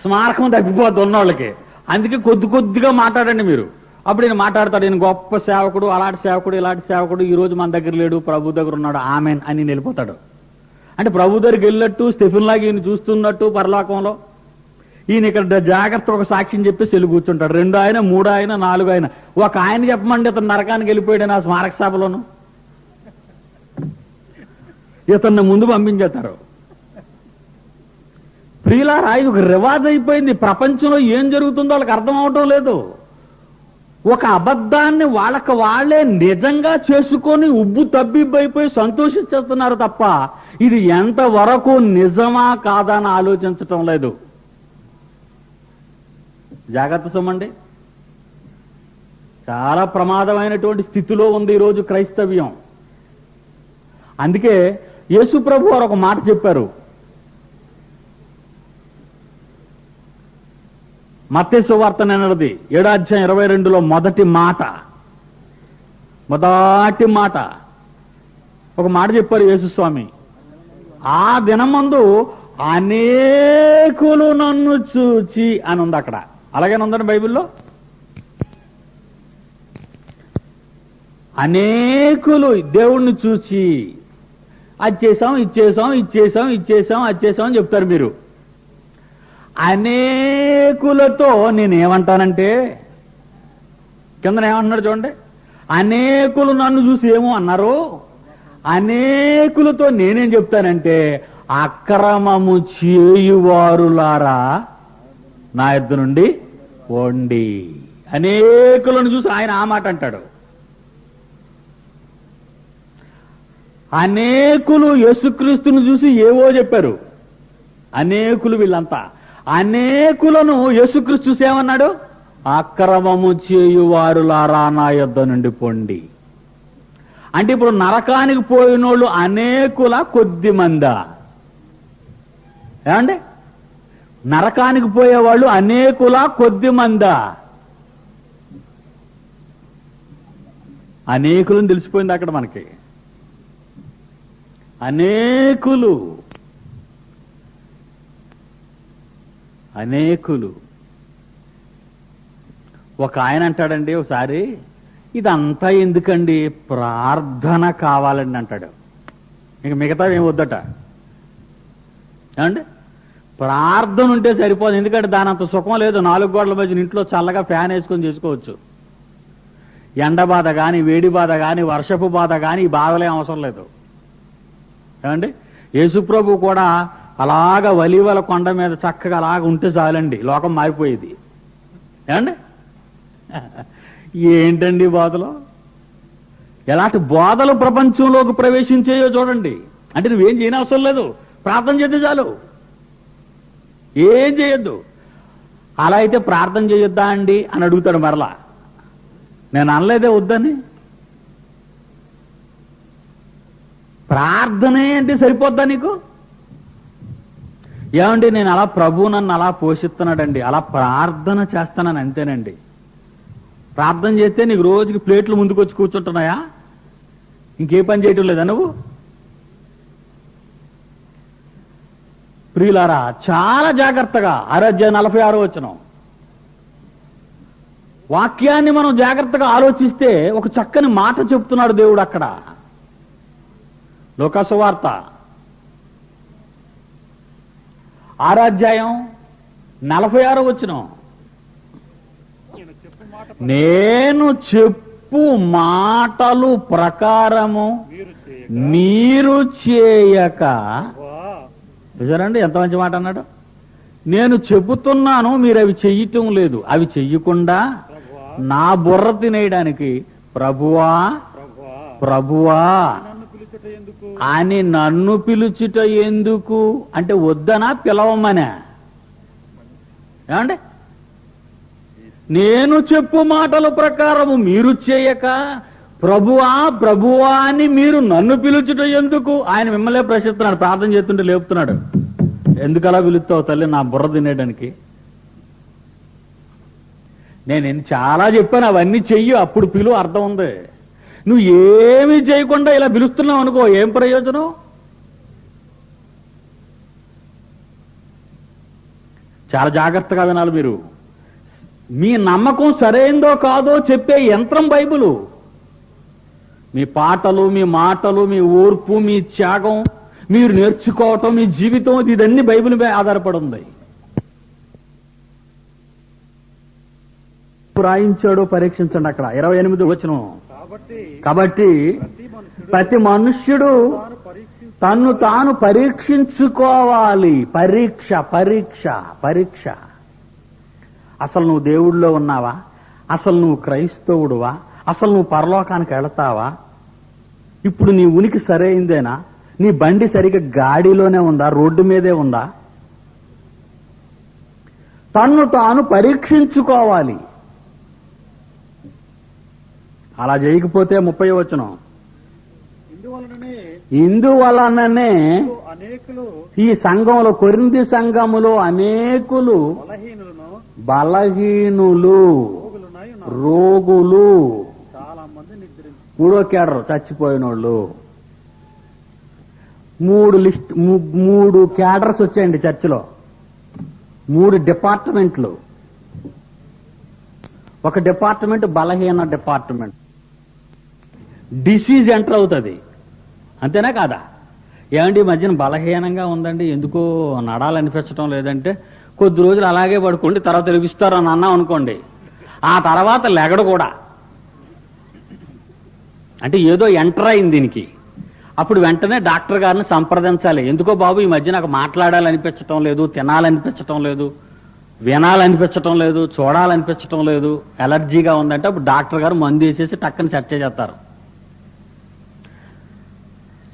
స్మారకం తప్పిపోద్ది ఉన్నోళ్ళకి, అందుకే కొద్దిగా మాట్లాడండి మీరు. అప్పుడు ఈయన మాట్లాడతాడు, ఈయన గొప్ప సేవకుడు, అలాంటి సేవకుడు, ఇలాంటి సేవకుడు, ఈ రోజు మన దగ్గర లేడు, ప్రభు దగ్గర ఉన్నాడు, ఆమెన్ అని వెళ్ళిపోతాడు. అంటే ప్రభు దగ్గరికి వెళ్ళినట్టు స్టెఫెన్ లాగా ఈయన చూస్తున్నట్టు పరలోకంలో. ఈయన ఇక్కడ జాగ్రత్త ఒక సాక్ష్యం చెప్పేసి వెళ్ళి కూర్చుంటాడు. 2 ఆయన, 3 ఆయన, 4 ఆయన. ఒక ఆయన చెప్పమండి ఇతను నరకానికి వెళ్ళిపోయాడు నా స్మారక సభలోను. ఇతన్ని ముందు పంపించేస్తారు. ప్రియులారా, ఇది ఒక రివాజ్ అయిపోయింది. ప్రపంచంలో ఏం జరుగుతుందో వాళ్ళకి అర్థం అవటం లేదు. ఒక అబద్ధాన్ని వాళ్ళకి వాళ్లే నిజంగా చేసుకొని ఉబ్బు తబ్బిబ్బైపోయి సంతోషిస్తున్నారు తప్ప ఇది ఎంతవరకు నిజమా కాదా అని ఆలోచించటం లేదు. జాగ్రత్త సుమండి. చాలా ప్రమాదమైనటువంటి స్థితిలో ఉంది ఈరోజు క్రైస్తవ్యం. అందుకే యేసు ప్రభు వారు ఒక మాట చెప్పారు. మత్తయి సువార్త నిన్నది 7:22 మొదటి మాట ఒక మాట చెప్పారు యేసుస్వామి. ఆ దినమందు అనేకులు నన్ను చూచి అని ఉంది అక్కడ. అలాగేనే ఉందండి బైబిల్లో. అనేకులు దేవుణ్ణి చూచి అది చేసాం, అది చేసాం అని చెప్తారు మీరు. అనేకులతో నేనేమంటానంటే, కింద ఏమంటున్నాడు చూడండి, అనేకులు నన్ను చూసి ఏమో అన్నారు, అనేకులతో నేనేం చెప్తానంటే, అక్రమము చేయువారులారా నా యొద్ద నుండి పోండి. అనేకులను చూసి ఆయన ఆ మాట అంటాడు. అనేకులు యేసుక్రీస్తును చూసి ఏవో చెప్పారు. అనేకులు వీళ్ళంతా. అనేకులను యేసుక్రీస్తు చూసి ఏమన్నాడు? అక్రమము చేయువారులారా నా యొద్ద నుండి పొండి. అంటే ఇప్పుడు నరకానికి పోయినోళ్ళు అనేకుల కొద్ది మందా? ఏమండి? నరకానికి పోయేవాళ్ళు అనేకుల కొద్ది మందా? అనేకులని తెలిసిపోయింది అక్కడ మనకి. అనేకులు అనేకులు. ఒక ఆయన అంటాడండి ఒకసారి, ఇదంతా ఎందుకండి, ప్రార్థన కావాలండి అంటాడు. ఇంక మిగతా ఏం వద్దట. ఏమండి, ప్రార్థన ఉంటే సరిపోదు. ఎందుకంటే దాని అంత సుఖం లేదు. 4 గోడల మధ్య ఇంట్లో చల్లగా ఫ్యాన్ వేసుకొని చేసుకోవచ్చు. ఎండ బాధ కానీ, వేడి బాధ కానీ, వర్షపు బాధ కానీ, ఈ బాధలే అవసరం లేదు. ఏమండి, యేసుప్రభు కూడా అలాగ వలివల కొండ మీద చక్కగా అలాగ ఉంటే చాలండి, లోకం మారిపోయేది. ఏమండి, ఏంటండి బాధలు? ఎలాంటి బోధలు ప్రపంచంలోకి ప్రవేశించేయో చూడండి. అంటే నువ్వేం చేయని అవసరం లేదు, ప్రార్థన చేస్తే చాలు, ఏం చేయొద్దు. అలా అయితే ప్రార్థన చేయొద్దా అండి అని అడుగుతాడు మరలా. నేను అనలేదే వద్దని. ప్రార్థనే అంటే సరిపోద్దా నీకు? ఏమండి, నేను అలా ప్రభు నన్ను అలా పోషిస్తున్నాడండి, అలా ప్రార్థన చేస్తానని అంతేనండి. ప్రార్థన చేస్తే నీకు రోజుకి ప్లేట్లు ముందుకు వచ్చి కూర్చుంటున్నాయా? ఇంకే పని చేయటం లేదా నువ్వు? ప్రియులారా, చాలా జాగ్రత్తగా 6:46 వాక్యాన్ని మనం జాగ్రత్తగా ఆలోచిస్తే ఒక చక్కని మాట చెప్తున్నాడు దేవుడు అక్కడ. లూకా సువార్త 6:46 నేను చెప్పు మాటలు ప్రకారము మీరు చేయక. చూసారండి ఎంత మంచి మాట అన్నాడు. నేను చెబుతున్నాను, మీరు అవి చెయ్యటం లేదు. అవి చెయ్యకుండా నా బుర్ర తినేయడానికి ప్రభువా ప్రభువా అని నన్ను పిలుచుట ఎందుకు అంటే వద్దనా పిలవమనే? ఏమండి, నేను చెప్పు మాటల ప్రకారము మీరు చేయక ప్రభువా ప్రభువా అని మీరు నన్ను పిలుచుట ఎందుకు? ఆయన మిమ్మల్నే ప్రశ్నిస్తున్నాడు. ప్రార్థన చేస్తుంటే లేపుతున్నాడు. ఎందుకు అలా పిలుస్తావు తల్లి నా బుర్ర తినేయడానికి? నేను చాలా చెప్పాను, అవన్నీ చెయ్యి, అప్పుడు పిలువ, అర్థం ఉంది. నువ్వు ఏమీ చేయకుండా ఇలా పిలుస్తున్నావు అనుకో, ఏం ప్రయోజనం? చాలా జాగ్రత్తగా వినాలి మీరు. మీ నమ్మకం సరైందో కాదో చెప్పే యంత్రం బైబిలు. మీ పాటలు, మీ మాటలు, మీ ఓర్పు, మీ త్యాగం, మీరు నేర్చుకోవటం, మీ జీవితం, ఇదన్నీ బైబిల్ మీద ఆధారపడి ఉంది. రాయించాడో పరీక్షించండి అక్కడ 28 కాబట్టి ప్రతి మనుష్యుడు తన్ను తాను పరీక్షించుకోవాలి. పరీక్ష పరీక్ష పరీక్ష. అసలు నువ్వు దేవుడిలో ఉన్నావా? అసలు నువ్వు క్రైస్తవుడువా? అసలు నువ్వు పరలోకానికి వెళతావా? ఇప్పుడు నీ ఉనికి సరైందేనా? నీ బండి సరిగ్గా గాడిలోనే ఉందా? రోడ్డు మీదే ఉందా? తన్ను తాను పరీక్షించుకోవాలి. అలా చేయకపోతే 30 ఇందువలననే ఈ సంఘంలో, కొరింథీ సంఘములో అనేకులు బలహీనులు, రోగులు, మూడో కేడరు చచ్చిపోయినోళ్ళు. 3 క్యాడర్స్ వచ్చాయండి చర్చిలో, 3 డిపార్ట్మెంట్లు. ఒక డిపార్ట్మెంట్ బలహీన డిపార్ట్మెంట్. డిసీజ్ ఎంటర్ అవుతుంది, అంతేనా కాదా? ఏమండి ఈ మధ్యన బలహీనంగా ఉందండి, ఎందుకో నడాలనిపించడం లేదంటే కొద్ది రోజులు అలాగే పడుకోండి, తర్వాత తెలిపిస్తారు అని అన్నాం అనుకోండి, ఆ తర్వాత లెగడు కూడా. అంటే ఏదో ఎంటర్ అయింది దీనికి. అప్పుడు వెంటనే డాక్టర్ గారిని సంప్రదించాలి. ఎందుకో బాబు ఈ మధ్య నాకు మాట్లాడాలనిపించటం లేదు, తినాలనిపించటం లేదు, వినాలనిపించటం లేదు, చూడాలనిపించటం లేదు, ఎలర్జీగా ఉందంటే అప్పుడు డాక్టర్ గారు మందు వేసేసి టక్కని చర్చ చేస్తారు.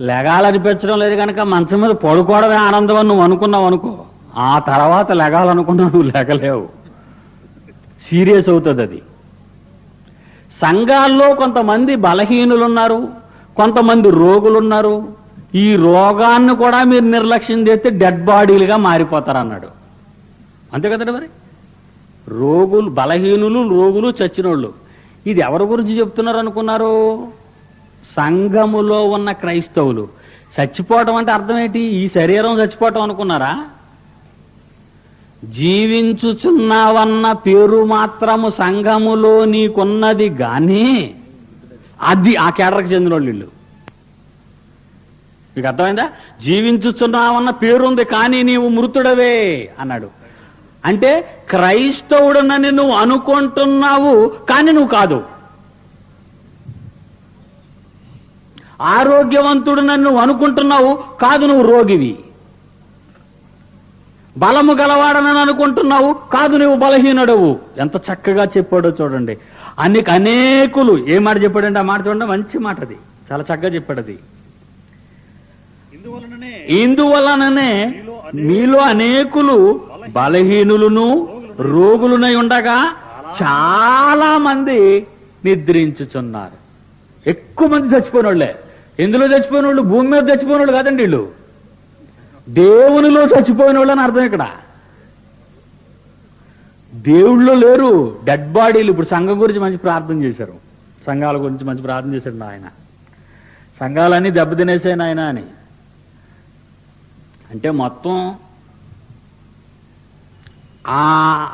లెగాలనిపించడం లేదు కనుక మంచం మీద పడుకోవడమే ఆనందం అని నువ్వు అనుకున్నావు అనుకో, ఆ తర్వాత లెగాలనుకున్నావు, నువ్వు లెగలేవు, సీరియస్ అవుతుంది అది. సంఘాల్లో కొంతమంది బలహీనులున్నారు, కొంతమంది రోగులున్నారు. ఈ రోగాన్ని కూడా మీరు నిర్లక్ష్యం చేస్తే డెడ్ బాడీలుగా మారిపోతారన్నాడు. అంతే కదండి మరి. రోగులు, బలహీనులు, రోగులు, చచ్చినోళ్ళు. ఇది ఎవరి గురించి చెప్తున్నారు అనుకున్నారు? సంఘములో ఉన్న క్రైస్తవులు. చచ్చిపోవటం అంటే అర్థం ఏంటి? ఈ శరీరం చచ్చిపోవటం అనుకున్నారా? జీవించుచున్నావన్న పేరు మాత్రము సంఘములో నీకున్నది గాని అది ఆ కేడరకు చెందిన వాళ్ళు. మీకు అర్థమైందా? జీవించుచున్నావన్న పేరుంది కానీ నీవు మృతుడవే అన్నాడు. అంటే క్రైస్తవుడనని నువ్వు అనుకుంటున్నావు కానీ నువ్వు కాదు. ఆరోగ్యవంతుడనని నువ్వు అనుకుంటున్నావు కాదు, నువ్వు రోగివి. బలము గలవాడనని అనుకుంటున్నావు కాదు, నువ్వు బలహీనుడవు. ఎంత చక్కగా చెప్పాడో చూడండి. అనేకులు ఏ మాట చెప్పాడంటే ఆ మాట చూడండి, మంచి మాట. అది చాలా చక్కగా చెప్పాడు. అది ఇందువలననే మీలో అనేకులు బలహీనులను రోగులునై ఉండగా చాలా మంది నిద్రించుచున్నారు. ఎక్కువ మంది చచ్చిపోయిన వాళ్ళే. ఎందులో చచ్చిపోయిన వాళ్ళు? భూమి మీద చచ్చిపోయిన వాళ్ళు కాదండి వీళ్ళు, దేవునిలో చచ్చిపోయిన వాళ్ళు అని అర్థం. ఇక్కడ దేవుళ్ళో లేరు, డెడ్ బాడీలు. ఇప్పుడు సంఘం గురించి మంచి ప్రార్థన చేశారు, సంఘాల గురించి మంచి ప్రార్థన చేశాడు ఆయన. సంఘాలన్నీ దెబ్బతినేసాయి ఆయన అని. అంటే మొత్తం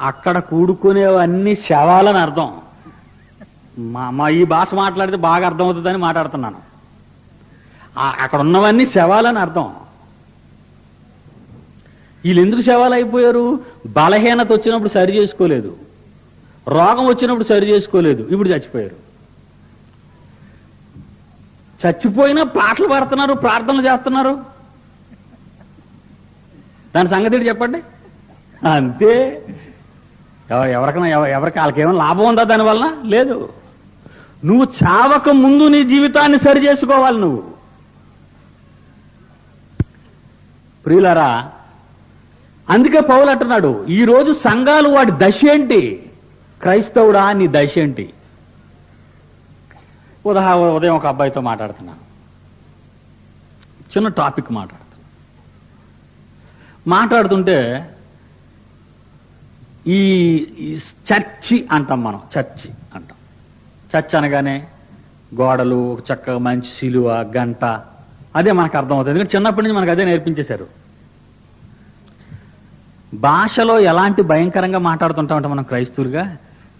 అక్కడ కూడుకునేవన్నీ శవాలని అర్థం. మా ఈ భాష మాట్లాడితే బాగా అర్థమవుతుందని మాట్లాడుతున్నాను. అక్కడ ఉన్నవన్నీ శవాలని అర్థం. వీళ్ళు ఎందుకు శవాలు అయిపోయారు? బలహీనత వచ్చినప్పుడు సరి చేసుకోలేదు, రోగం వచ్చినప్పుడు సరి చేసుకోలేదు, ఇప్పుడు చచ్చిపోయారు. చచ్చిపోయినా పాటలు పాడుతున్నారు, ప్రార్థనలు చేస్తున్నారు. దాని సంగతి చెప్పండి. అంతే. ఎవరికి వాళ్ళకేమైనా లాభం ఉందా దానివల్ల? లేదు. నువ్వు చావక ముందు నీ జీవితాన్ని సరి చేసుకోవాలి నువ్వు. ప్రియులారా, అందుకే పౌలు అంటున్నాడు, ఈరోజు సంఘాలు వాడి దశ ఏంటి? క్రైస్తవుడా నీ దశ ఏంటి? ఉదయం ఒక అబ్బాయితో మాట్లాడుతున్నాను, చిన్న టాపిక్ మాట్లాడుతుంటే ఈ చర్చి అంటాం మనం, చర్చి అంటాం. చర్చ్ అనగానే గోడలు, ఒక చక్కగా మంచి సిలువ, గంట, అదే మనకు అర్థమవుతుంది. ఎందుకంటే చిన్నప్పటి నుంచి మనకు అదే నేర్పించేశారు. భాషలో ఎలాంటి భయంకరంగా మాట్లాడుతుంటామంటే మనం క్రైస్తవులుగా,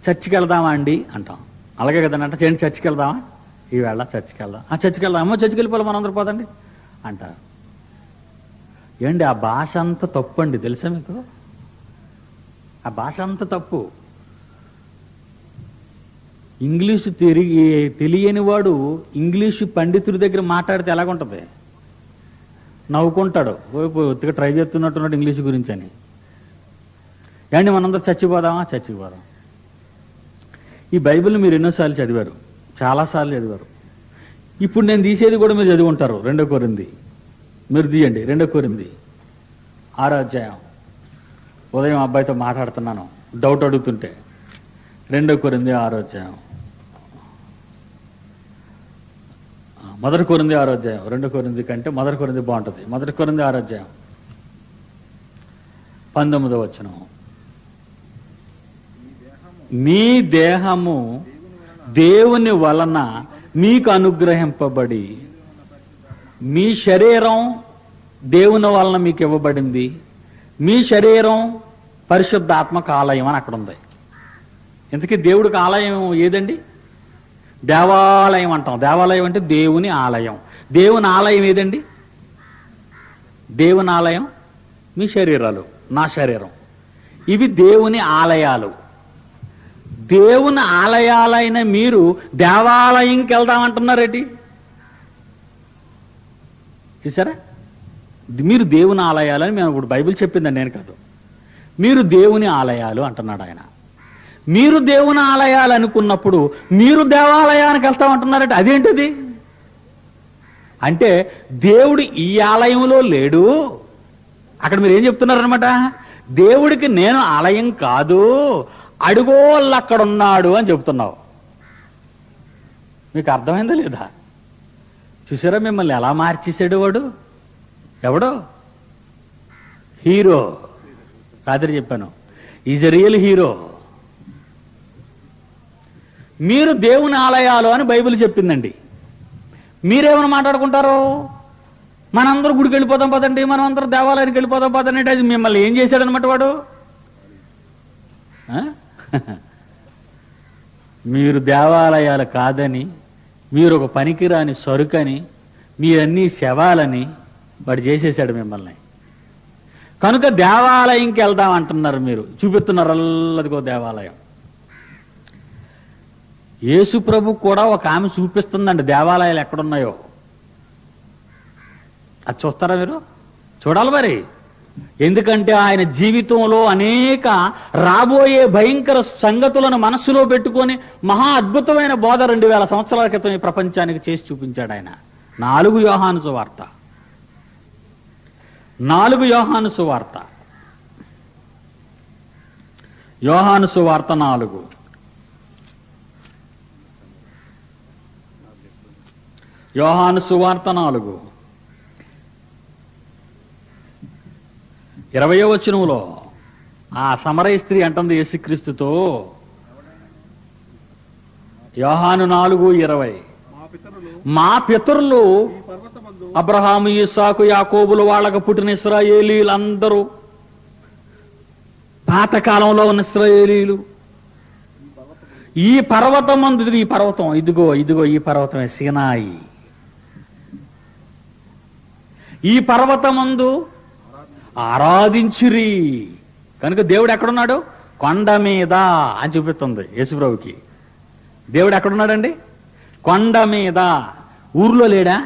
చర్చికి వెళ్దామా అండి అంటాం. అలాగే కదండి అంట, చేయండి చర్చికి వెళ్దామా, ఈవేళ చర్చికి వెళ్దాం, చర్చికి వెళ్దాం, అమ్మో చర్చికి వెళ్ళిపోవాలి మనందరూ పోదండి అంటారు. ఏంటి ఆ భాష అంతా తప్పు అండి, తెలుసా మీకు? ఆ భాష అంతా తప్పు. ఇంగ్లీషు తెలియని వాడు ఇంగ్లీషు పండితుడి దగ్గర మాట్లాడితే ఎలాగుంటుంది? నవ్వుకుంటాడు, ఒత్తిగా ట్రై చేస్తున్నట్టున్నాడు ఇంగ్లీషు గురించి అని. ఏంటి మనందరూ చచ్చిపోదామా? చచ్చిపోదాం. ఈ బైబిల్ని మీరు ఎన్నోసార్లు చదివారు, చాలాసార్లు చదివారు. ఇప్పుడు నేను తీసేది కూడా మీరు చదివి ఉంటారు. 2 కొరింథీ మీరు తీయండి. 2 కొరింథీ 6వ అధ్యాయం. ఉదయం అబ్బాయితో మాట్లాడుతున్నాను, డౌట్ అడుగుతుంటే 2 కొరింథీ 6వ అధ్యాయం. 1 కొరింథీ 6వ అధ్యాయం. 2 కొరింథీ కంటే 1 కొరింథీ బాగుంటుంది. 1 కొరింథీ 6వ అధ్యాయం 19వ వచనం. మీ దేహము దేవుని వలన మీకు అనుగ్రహింపబడి, మీ శరీరం దేవుని వలన మీకు ఇవ్వబడింది, మీ శరీరం పరిశుద్ధాత్మక ఆలయం అని అక్కడ ఉంది. ఇంతకీ దేవుడికి ఆలయం ఏదండి? దేవాలయం అంటాం. దేవాలయం అంటే దేవుని ఆలయం. దేవుని ఆలయం ఏదండి? దేవుని ఆలయం మీ శరీరాలు, నా శరీరం, ఇవి దేవుని ఆలయాలు. దేవుని ఆలయాలైన మీరు దేవాలయంకి వెళ్దామంటున్నారేటి? చూసారా? మీరు దేవుని ఆలయాలని మేము ఇప్పుడు బైబిల్ చెప్పిందని నేను కాదు, మీరు దేవుని ఆలయాలు అంటున్నాడు ఆయన. మీరు దేవుని ఆలయాలు అనుకున్నప్పుడు మీరు దేవాలయానికి వెళ్తామంటున్నారట. అదేంటిది అంటే దేవుడు ఈ ఆలయంలో లేడు. అక్కడ మీరు ఏం చెప్తున్నారనమాట? దేవుడికి నేను ఆలయం కాదు, అడుగోళ్ళు అక్కడ ఉన్నాడు అని చెప్తున్నావు. మీకు అర్థమైందా లేదా? చూసారా మిమ్మల్ని ఎలా మార్చేసాడు వాడు? ఎవడో హీరో రాత్రి చెప్పాను, ఈజ్ ఎ రియల్ హీరో. మీరు దేవుని ఆలయాలు అని బైబిల్ చెప్పిందండి. మీరేమైనా మాట్లాడుకుంటారు? మనందరూ గుడికి వెళ్ళిపోతాం పదండి, మనం అందరూ దేవాలయానికి వెళ్ళిపోతాం పదండి అంటే అది మిమ్మల్ని ఏం చేశాడనమాట వాడు? మీరు దేవాలయాలు కాదని, మీరు ఒక పనికిరాని సరుకని, మీరన్నీ శవాలని వాడు చేసేశాడు మిమ్మల్ని. కనుక దేవాలయంకి వెళ్దాం అంటున్నారు. మీరు చూపిస్తున్నారు అల్లదిగో దేవాలయం. యేసు ప్రభు కూడా ఒక ఆమె చూపిస్తుందండి దేవాలయాలు ఎక్కడున్నాయో. అది చూస్తారా మీరు? చూడాలి మరి. ఎందుకంటే ఆయన జీవితంలో అనేక రాబోయే భయంకర సంగతులను మనస్సులో పెట్టుకొని మహా అద్భుతమైన బోధ 2000 సంవత్సరాల క్రితం ఈ ప్రపంచానికి చేసి చూపించాడు ఆయన. 4 యోహాను సువార్త. 4 యోహాను సువార్త. యోహాను సువార్త 4. యోహాను సువార్త 4 20వ వచనంలో ఆ సమరయ స్త్రీ అంటుంది యేసుక్రీస్తుతో, యోహాను 4:20, మా పితరులు అబ్రహాము, ఇస్సాకు, యాకోబులు వాళ్ళకు పుట్టిన ఇశ్రాయేలీలందరూ, పాతకాలంలో ఉన్న ఇశ్రాయేలీలు ఈ పర్వతమందు, ఈ పర్వతం ఇదిగో ఇదిగో ఈ పర్వతమే సీనాయి, ఈ పర్వతమందు ఆరాధించిరి. కనుక దేవుడు ఎక్కడున్నాడు? కొండ మీద అని చూపిస్తుంది యేసుప్రభుకి. దేవుడు ఎక్కడున్నాడండి? కొండ మీద. ఊర్లో లేడా?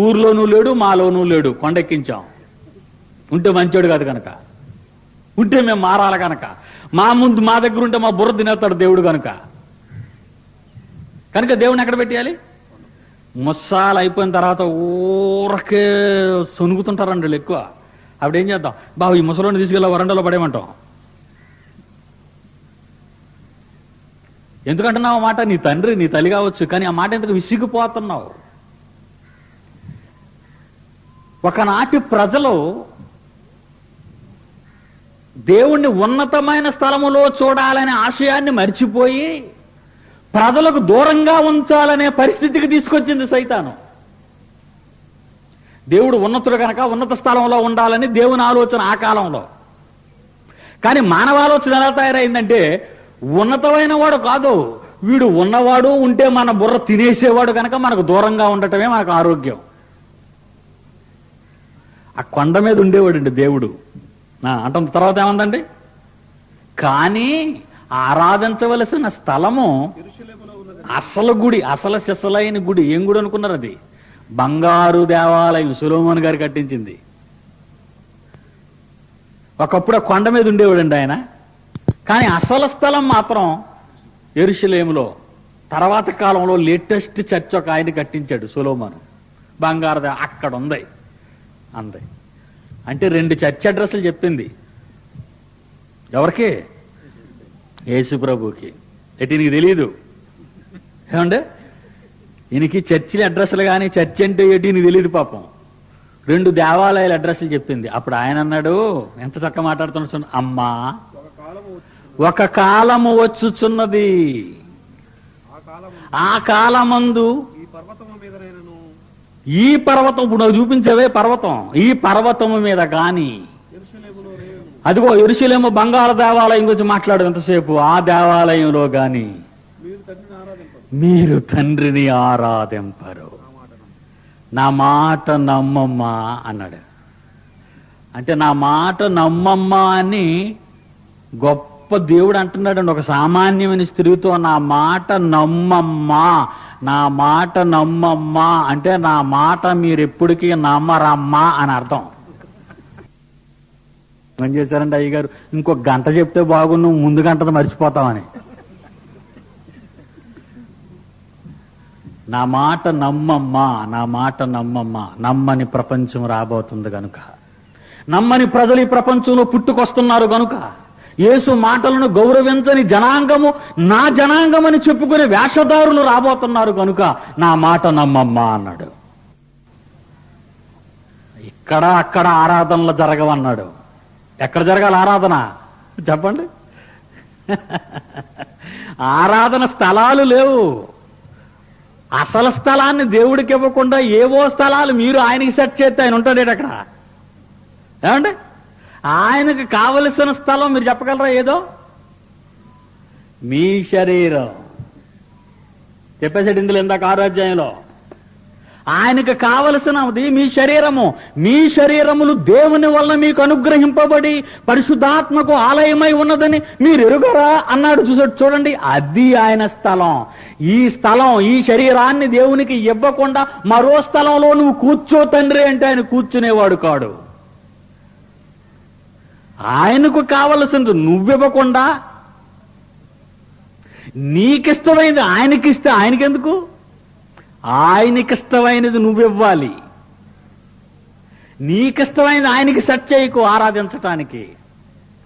ఊర్లోనూ లేడు, మాలోనూ లేడు. కొండెక్కించాం. ఉంటే మంచోడు కాదు కనుక, ఉంటే మేము మారాలి కనుక, మా దగ్గర ఉంటే మా బుర్ర తినేస్తాడు దేవుడు కనుక. కనుక దేవుడిని ఎక్కడ పెట్టేయాలి? ముస్సాలు అయిపోయిన తర్వాత ఊరకే సొనుగుతుంటారండి వీళ్ళు ఎక్కువ. అప్పుడేం చేద్దాం? బాబు ఈ ముసలోని తీసుకెళ్ళి వరండాలో పడేయమంటాం. ఎందుకంటున్నావు ఆ మాట? నీ తండ్రి నీ తల్లి కావచ్చు, కానీ ఆ మాట ఎందుకు విసిగిపోతున్నావు? ఒకనాటి ప్రజలు దేవుణ్ణి ఉన్నతమైన స్థలములో చూడాలనే ఆశయాన్ని మర్చిపోయి ప్రజలకు దూరంగా ఉంచాలనే పరిస్థితికి తీసుకొచ్చింది సైతాను. దేవుడు ఉన్నతుడు కనుక ఉన్నత స్థలంలో ఉండాలని దేవుని ఆలోచన ఆ కాలంలో. కానీ మానవ ఆలోచన ఎలా తయారైందంటే, ఉన్నతమైన వాడు కాదు వీడు, ఉన్నవాడు, ఉంటే మన బుర్ర తినేసేవాడు కనుక మనకు దూరంగా ఉండటమే మనకు ఆరోగ్యం. ఆ కొండ మీద ఉండేవాడండి దేవుడు. అంట తర్వాత ఏమందండి? కానీ ఆరాధించవలసిన స్థలము అసలు గుడి, అసలు సిసలైన గుడి. ఏం గుడి అనుకున్నారు? అది బంగారు దేవాలయం సొలొమోను గారు కట్టించింది. ఒకప్పుడు ఆ కొండ మీద ఉండేవాడండి ఆయన. కానీ అసలు స్థలం మాత్రం యెరూషలేములో తర్వాత కాలంలో లేటెస్ట్ చర్చ్ ఒక ఆయన కట్టించాడు సొలొమోను. బంగారు అక్కడ ఉంది అంది. అంటే 2 చర్చ్ అడ్రస్లు చెప్పింది. ఎవరికి? యేసు ప్రభుకి. ఎటు నీకు తెలియదు ఏమంటే? ఈయనకి చర్చిల అడ్రస్లు కానీ చర్చ్ అంటే ఏంటి నీకు తెలియదు పాపం. 2 దేవాలయాల అడ్రస్లు చెప్పింది. అప్పుడు ఆయన అన్నాడు, ఎంత చక్కగా మాట్లాడుతున్నాడు, అమ్మా ఒక కాలము వచ్చుచున్నది, ఆ కాలమందు ఈ పర్వతం, ఇప్పుడు నాకు చూపించవే పర్వతం, ఈ పర్వతము మీద గాని, అదిగో యెరూషలేము బంగారు దేవాలయం గురించి మాట్లాడు ఎంతసేపు, ఆ దేవాలయంలో గాని మీరు తండ్రిని ఆరాధింపరు, నా మాట నమ్మమ్మా అన్నాడు. అంటే నా మాట నమ్మమ్మా అని గొప్ప దేవుడు అంటున్నాడు. ఒక సామాన్యమైన స్త్రీతో నా మాట నమ్మమ్మా, నా మాట నమ్మమ్మా అంటే నా మాట మీరు ఎప్పటికీ నమ్మరమ్మా అని అర్థం. ఏం చేశారండి అయ్యగారు? ఇంకొక గంట చెప్తే బాగున్ను, ముందు గంటను మర్చిపోతామని. నా మాట నమ్మమ్మా, నా మాట నమ్మమ్మా. నమ్మని ప్రపంచం రాబోతుంది గనుక, నమ్మని ప్రజలు ఈ ప్రపంచంలో పుట్టుకొస్తున్నారు గనుక, యేసు మాటలను గౌరవించని జనాంగము నా జనాంగమని చెప్పుకునే వేషధారులు రాబోతున్నారు కనుక నా మాట నమ్మమ్మా అన్నాడు. ఇక్కడ అక్కడ ఆరాధనలు జరగవన్నాడు. ఎక్కడ జరగాలి ఆరాధన చెప్పండి? ఆరాధన స్థలాలు లేవు. అసలు స్థలాన్ని దేవుడికి ఇవ్వకుండా ఏవో స్థలాలు మీరు ఆయనకి సెట్ చేస్తే ఆయన ఉంటాడేట అక్కడ. ఏమంటే ఆయనకు కావలసిన స్థలం మీరు చెప్పగలరా? ఏదో మీ శరీరం చెప్పేసాడు ఇందులో ఇందాక 6వ అధ్యాయంలో. ఆయనకు కావలసినది మీ శరీరము. మీ శరీరములు దేవుని వల్ల మీకు అనుగ్రహింపబడి పరిశుద్ధాత్మకు ఆలయమై ఉన్నదని మీరు ఎరుగరా అన్నాడు. చూడండి, అది ఆయన స్థలం. ఈ స్థలం, ఈ శరీరాన్ని దేవునికి ఇవ్వకుండా మరో స్థలంలో నువ్వు కూర్చో తండ్రి అంటే ఆయన కూర్చునేవాడు కాడు. ఆయనకు కావలసింది నువ్వివ్వకుండా నీకిష్టమైనది ఆయనకిస్తే ఆయనకెందుకు? ఆయనకిష్టమైనది నువ్వివ్వాలి. నీకిష్టమైనది ఆయనకి సెట్ చేయకు ఆరాధించటానికి.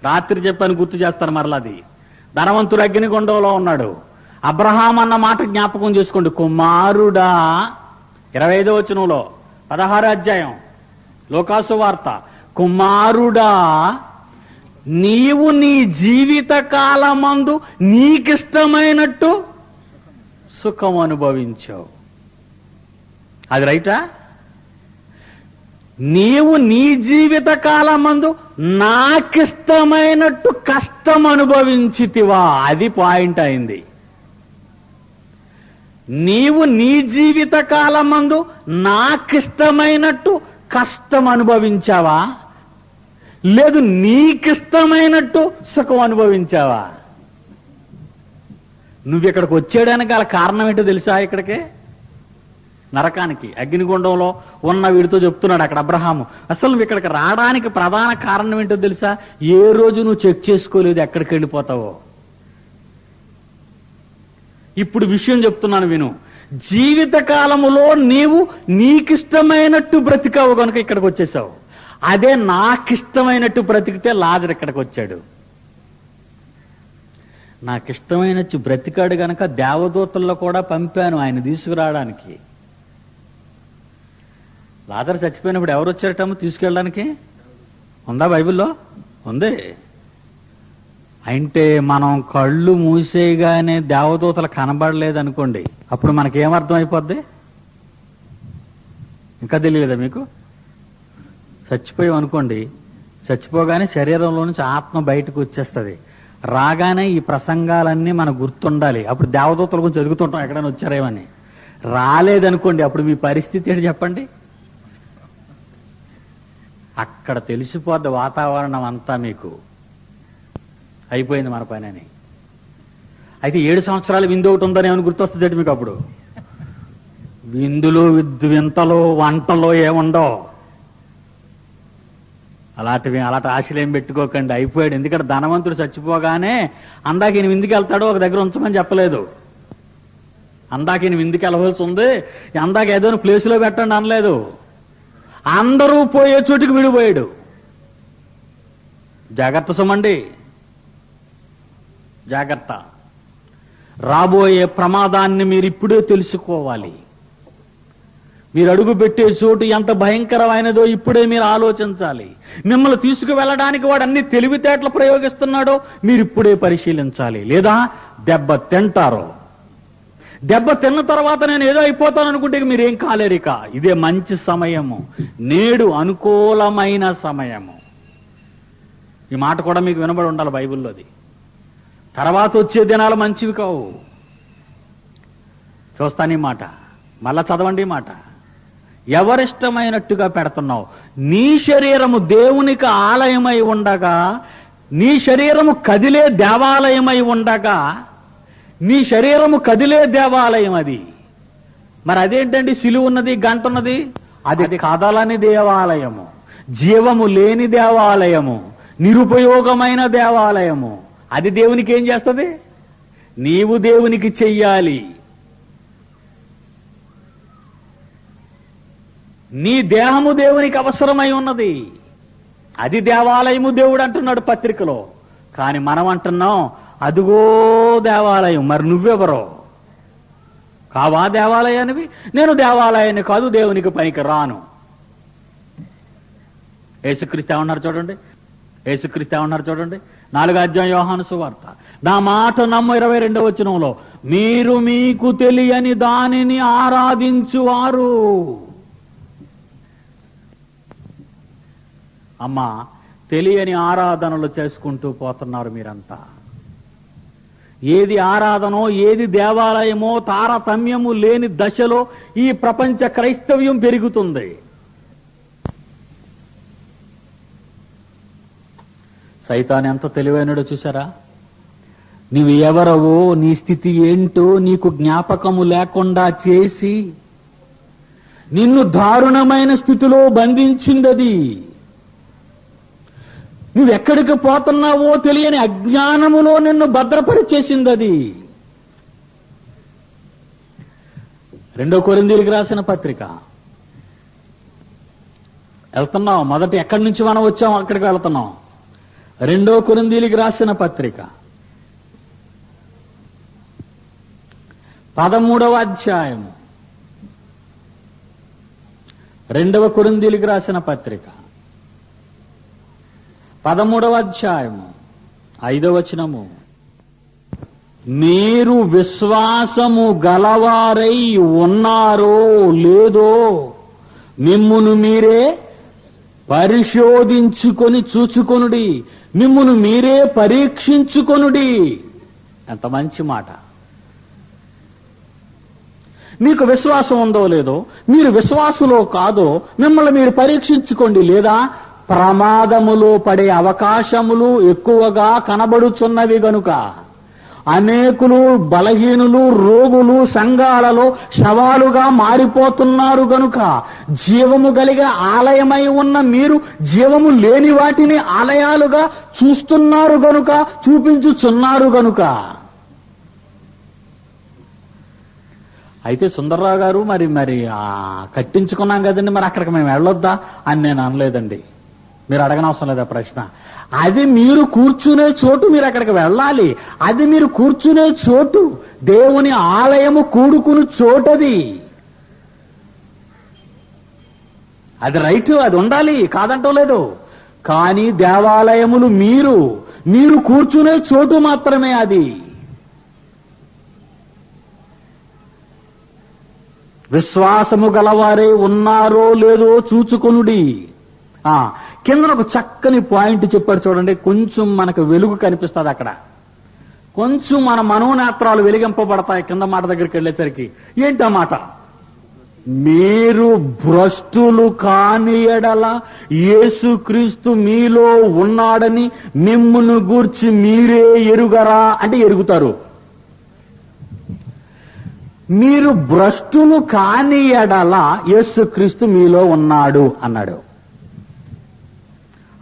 రాత్రి చెప్పాను, గుర్తు చేస్తాను మరలాది. ధనవంతుడు అగ్నిగుండంలో ఉన్నాడు. అబ్రహాం అన్న మాట జ్ఞాపకం చేసుకోండి. కుమారుడా, 25వ వచనంలో 16వ అధ్యాయం లోకాసు వార్త. కుమారుడా, నీవు నీ జీవిత కాలమందు నీకిష్టమైనట్టు సుఖం అనుభవించావు. అది రైటా? నీవు నీ జీవిత కాలమందు నాకిష్టమైనట్టు కష్టం అనుభవించితివా? అది పాయింట్ అయింది. నీవు నీ జీవిత కాలమందు నాకిష్టమైనట్టు కష్టం అనుభవించావా? లేదు నీకిష్టమైనట్టు సుఖం అనుభవించావా? నువ్వు ఇక్కడికి వచ్చేయడానికి గల కారణం ఏంటో తెలుసా? ఇక్కడికే నరకానికి, అగ్నిగుండంలో ఉన్న వీడితో చెప్తున్నాడు అక్కడ అబ్రహాము. అసలు నువ్వు ఇక్కడికి రావడానికి ప్రధాన కారణం ఏంటో తెలుసా? ఏ రోజు నువ్వు చెక్ చేసుకోలేదు ఎక్కడికి వెళ్ళిపోతావో. ఇప్పుడు విషయం చెప్తున్నాను విను. జీవిత కాలములో నీవు నీకిష్టమైనట్టు బ్రతికావు కనుక ఇక్కడికి వచ్చేసావు. అదే నాకిష్టమైనట్టు బ్రతికితే లాజర్ ఇక్కడికి వచ్చాడు. నాకిష్టమైనట్టు బ్రతికాడు గనక దేవదూతల్లో కూడా పంపాను ఆయన తీసుకురావడానికి. లాజర్ చచ్చిపోయినప్పుడు ఎవరు వచ్చారటమ్మ తీసుకెళ్ళడానికి? ఉందా బైబిల్లో? ఉంది. అంటే మనం కళ్ళు మూసేయగానే దేవదూతలు కనబడలేదనుకోండి, అప్పుడు మనకేమర్థం అయిపోద్ది? ఇంకా తెలియలేదా మీకు? చచ్చిపోయాం అనుకోండి, చచ్చిపోగానే శరీరంలో నుంచి ఆత్మ బయటకు వచ్చేస్తుంది. రాగానే ఈ ప్రసంగాలన్నీ మనకు గుర్తుండాలి. అప్పుడు దేవదూతల గురించి ఎదుగుతుంటాం ఎక్కడైనా వచ్చారేమని. రాలేదనుకోండి, అప్పుడు మీ పరిస్థితి ఏంటి చెప్పండి? అక్కడ తెలిసిపోద్ది వాతావరణం అంతా మీకు. అయిపోయింది మన పని అని. అయితే 7 సంవత్సరాలు విందు ఒకటి ఉందని ఏమైనా గుర్తొస్తుంది మీకు? అప్పుడు విందులు, వింతలు, వంటలో ఏముండవు. అలాంటి ఆశలేం పెట్టుకోకండి. అయిపోయాడు. ఎందుకంటే ధనవంతుడు చచ్చిపోగానే అందాక ఈయన విందుకి వెళ్తాడు, ఒక దగ్గర ఉంచమని చెప్పలేదు. అందాక ఈయన విందుకి వెళ్ళవలసి ఉంది, అందాక ఏదో ప్లేసులో పెట్టండి అనలేదు. అందరూ పోయే చోటుకి విడిపోయాడు. జాగ్రత్త సుమండి, జాగ్రత్త. రాబోయే ప్రమాదాన్ని మీరు ఇప్పుడే తెలుసుకోవాలి. మీరు అడుగు పెట్టే చోటు ఎంత భయంకరమైనదో ఇప్పుడే మీరు ఆలోచించాలి. మిమ్మల్ని తీసుకువెళ్ళడానికి వాడు అన్ని తెలివితేటలు ప్రయోగిస్తున్నాడో మీరు ఇప్పుడే పరిశీలించాలి. లేదా దెబ్బ తింటారో. దెబ్బ తిన్న తర్వాత నేను ఏదో అయిపోతాను అనుకుంటే మీరేం కాలేరిక. ఇదే మంచి సమయము, నేడు అనుకూలమైన సమయము. ఈ మాట కూడా మీకు వినబడి ఉండాలి బైబిల్లోది. తర్వాత వచ్చే దినాలు మంచివి కావు. చూస్తాను ఈ మాట, మళ్ళా చదవండి ఈ మాట. ఎవరిష్టమైనట్టుగా పెడుతున్నావు? నీ శరీరము దేవునికి ఆలయమై ఉండగా, నీ శరీరము కదిలే దేవాలయమై ఉండగా, నీ శరీరము కదిలే దేవాలయం అది. మరి అదేంటండి? సిలువ ఉన్నది, గంట ఉన్నది, అది కదలని దేవాలయము, జీవము లేని దేవాలయము, నిరుపయోగమైన దేవాలయము. అది దేవునికి ఏం చేస్తుంది? నీవు దేవునికి చెయ్యాలి. నీ దేహము దేవునికి అవసరమై ఉన్నది. అది దేవాలయము దేవుడు అంటున్నాడు పత్రికలో. కానీ మనం అంటున్నాం అదుగో దేవాలయం. మరి నువ్వెవరో? కావా దేవాలయానివి? నేను దేవాలయాన్ని కాదు, దేవునికి పనికి రాను. యేసుక్రీస్తు ఏమన్నారు చూడండి, యేసుక్రీస్తు ఏమన్నారు చూడండి. 4వ అధ్యాయం యోహాను సువార్త. నా మాట నమ్ము 22వ వచనంలో, మీరు మీకు తెలియని దానిని ఆరాధించువారు. అమ్మా, తెలియని ఆరాధనలు చేసుకుంటూ పోతున్నారు మీరంతా. ఏది ఆరాధనో ఏది దేవాలయమో తారతమ్యము లేని దశలో ఈ ప్రపంచ క్రైస్తవ్యం పెరుగుతుంది. సైతాన్ ఎంత తెలివైనడో చూసారా? నీవు ఎవరవో, నీ స్థితి ఏంటో నీకు జ్ఞాపకము లేకుండా చేసి నిన్ను దారుణమైన స్థితిలో బంధించిందది. నువ్వెక్కడికి పోతున్నావో తెలియని అజ్ఞానములో నిన్ను భద్రపరిచేసిందది. 2 కొరింథీయులకు రాసిన పత్రిక వెళ్తున్నాం. మొదట ఎక్కడి నుంచి మనం వచ్చాం అక్కడికి వెళ్తున్నాం. 2 కొరింథీయులకు రాసిన పత్రిక 13వ అధ్యాయము. 2 కొరింథీయులకు రాసిన పత్రిక 13వ అధ్యాయము 5వ వచనము. మీరు విశ్వాసము గలవారై ఉన్నారో లేదో మిమ్మును మీరే పరిశోధించుకొని చూచుకొనుడి, మిమ్మును మీరే పరీక్షించుకొనుడి. ఎంత మంచి మాట! మీకు విశ్వాసం ఉందో లేదో, మీరు విశ్వాసులో కాదో మిమ్మల్ని మీరు పరీక్షించుకోండి. లేదా ప్రమాదములో పడే అవకాశములు ఎక్కువగా కనబడుచున్నవి గనుక అనేకులు బలహీనులు, రోగులు సంఘాలలో శవాలుగా మారిపోతున్నారు గనుక, జీవము కలిగే ఆలయమై ఉన్న మీరు జీవము లేని వాటిని ఆలయాలుగా చూస్తున్నారు గనుక, చూపించుచున్నారు గనుక. అయితే సుందర్రావు గారు మరి మరి కట్టించుకున్నాం కదండి, మరి అక్కడికి మేము వెళ్ళొద్దా అని నేను అనలేదండి. మీరు అడగనవసరం లేదా ప్రశ్న. అది మీరు కూర్చునే చోటు, మీరు అక్కడికి వెళ్ళాలి. అది మీరు కూర్చునే చోటు, దేవుని ఆలయము కూడుకుని చోటది. అది రైట్, అది ఉండాలి, కాదంటం లేదు. కానీ దేవాలయములు మీరు కూర్చునే చోటు మాత్రమే అది. విశ్వాసము గలవారే ఉన్నారో లేదో చూచుకొనుడి. కింద ఒక చక్కని పాయింట్ చెప్పాడు చూడండి. కొంచెం మనకు వెలుగు కనిపిస్తుంది అక్కడ, కొంచెం మన మనోనేత్రాలు వెలిగింపబడతాయి. కింద మాట దగ్గరికి వెళ్ళేసరికి ఏంటి ఆ మాట? మీరు భ్రష్టులు కాని ఎడల యేసుక్రీస్తు మీలో ఉన్నాడని మిమ్మును గూర్చి మీరే ఎరుగరా అంటే ఎరుగుతారు. మీరు భ్రష్టులు కాని ఎడల యేసుక్రీస్తు మీలో ఉన్నాడు అన్నాడు.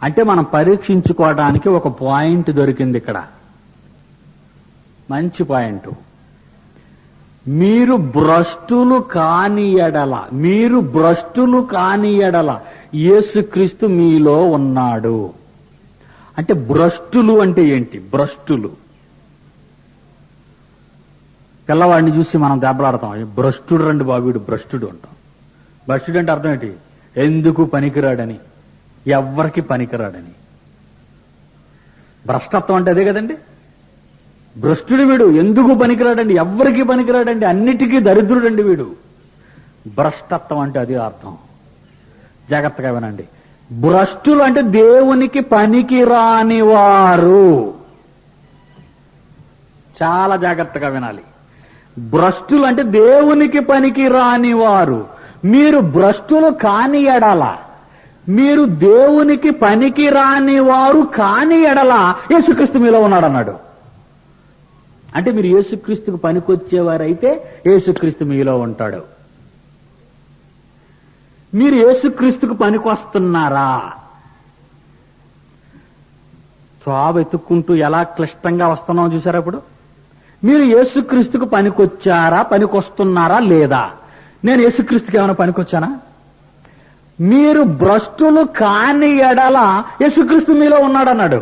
అంటే మనం పరీక్షించుకోవడానికి ఒక పాయింట్ దొరికింది ఇక్కడ, మంచి పాయింట్. మీరు భ్రష్టులు కాని ఎడల యేసుక్రీస్తు మీలో ఉన్నాడు. అంటే భ్రష్టులు అంటే ఏంటి? భ్రష్టులు పిల్లవాడిని చూసి మనం దెబ్బలాడతాం, భ్రష్టుడు రండి బాబు, వీడు భ్రష్టుడు అంటాం. భ్రష్టుడు అంటే అర్థం ఏంటి? ఎందుకు పనికిరాడని, ఎవ్వరికి పనికిరాడని. భ్రష్టత్వం అంటే అదే కదండి. భ్రష్టుడు వీడు, ఎందుకు పనికిరాడండి, ఎవ్వరికి పనికిరాడండి, అన్నిటికీ దరిద్రుడండి వీడు. భ్రష్టత్వం అంటే అది అర్థం. జాగ్రత్తగా వినండి. భ్రష్టులు అంటే దేవునికి పనికిరాని వారు. చాలా జాగ్రత్తగా వినాలి. భ్రష్టులు అంటే దేవునికి పనికి రాని వారు. మీరు భ్రష్టులు కాని ఎడల, మీరు దేవునికి పనికి రాని వారు కాని ఎడల యేసుక్రీస్తు మీలో ఉన్నాడన్నాడు. అంటే మీరు యేసుక్రీస్తుకు పనికొచ్చేవారైతే యేసుక్రీస్తు మీలో ఉంటాడు. మీరు యేసుక్రీస్తుకు పనికొస్తున్నారా? చావు ఎత్తుక్కుంటూ ఎలా క్లిష్టంగా వస్తున్నాం చూసారా? ఇప్పుడు మీరు యేసుక్రీస్తుకు పనికొచ్చారా, పనికొస్తున్నారా లేదా? నేను యేసుక్రీస్తుకి ఏమైనా పనికొచ్చానా? మీరు భ్రష్టులు కాని ఎడల యేసుక్రీస్తు మీలో ఉన్నాడన్నాడు.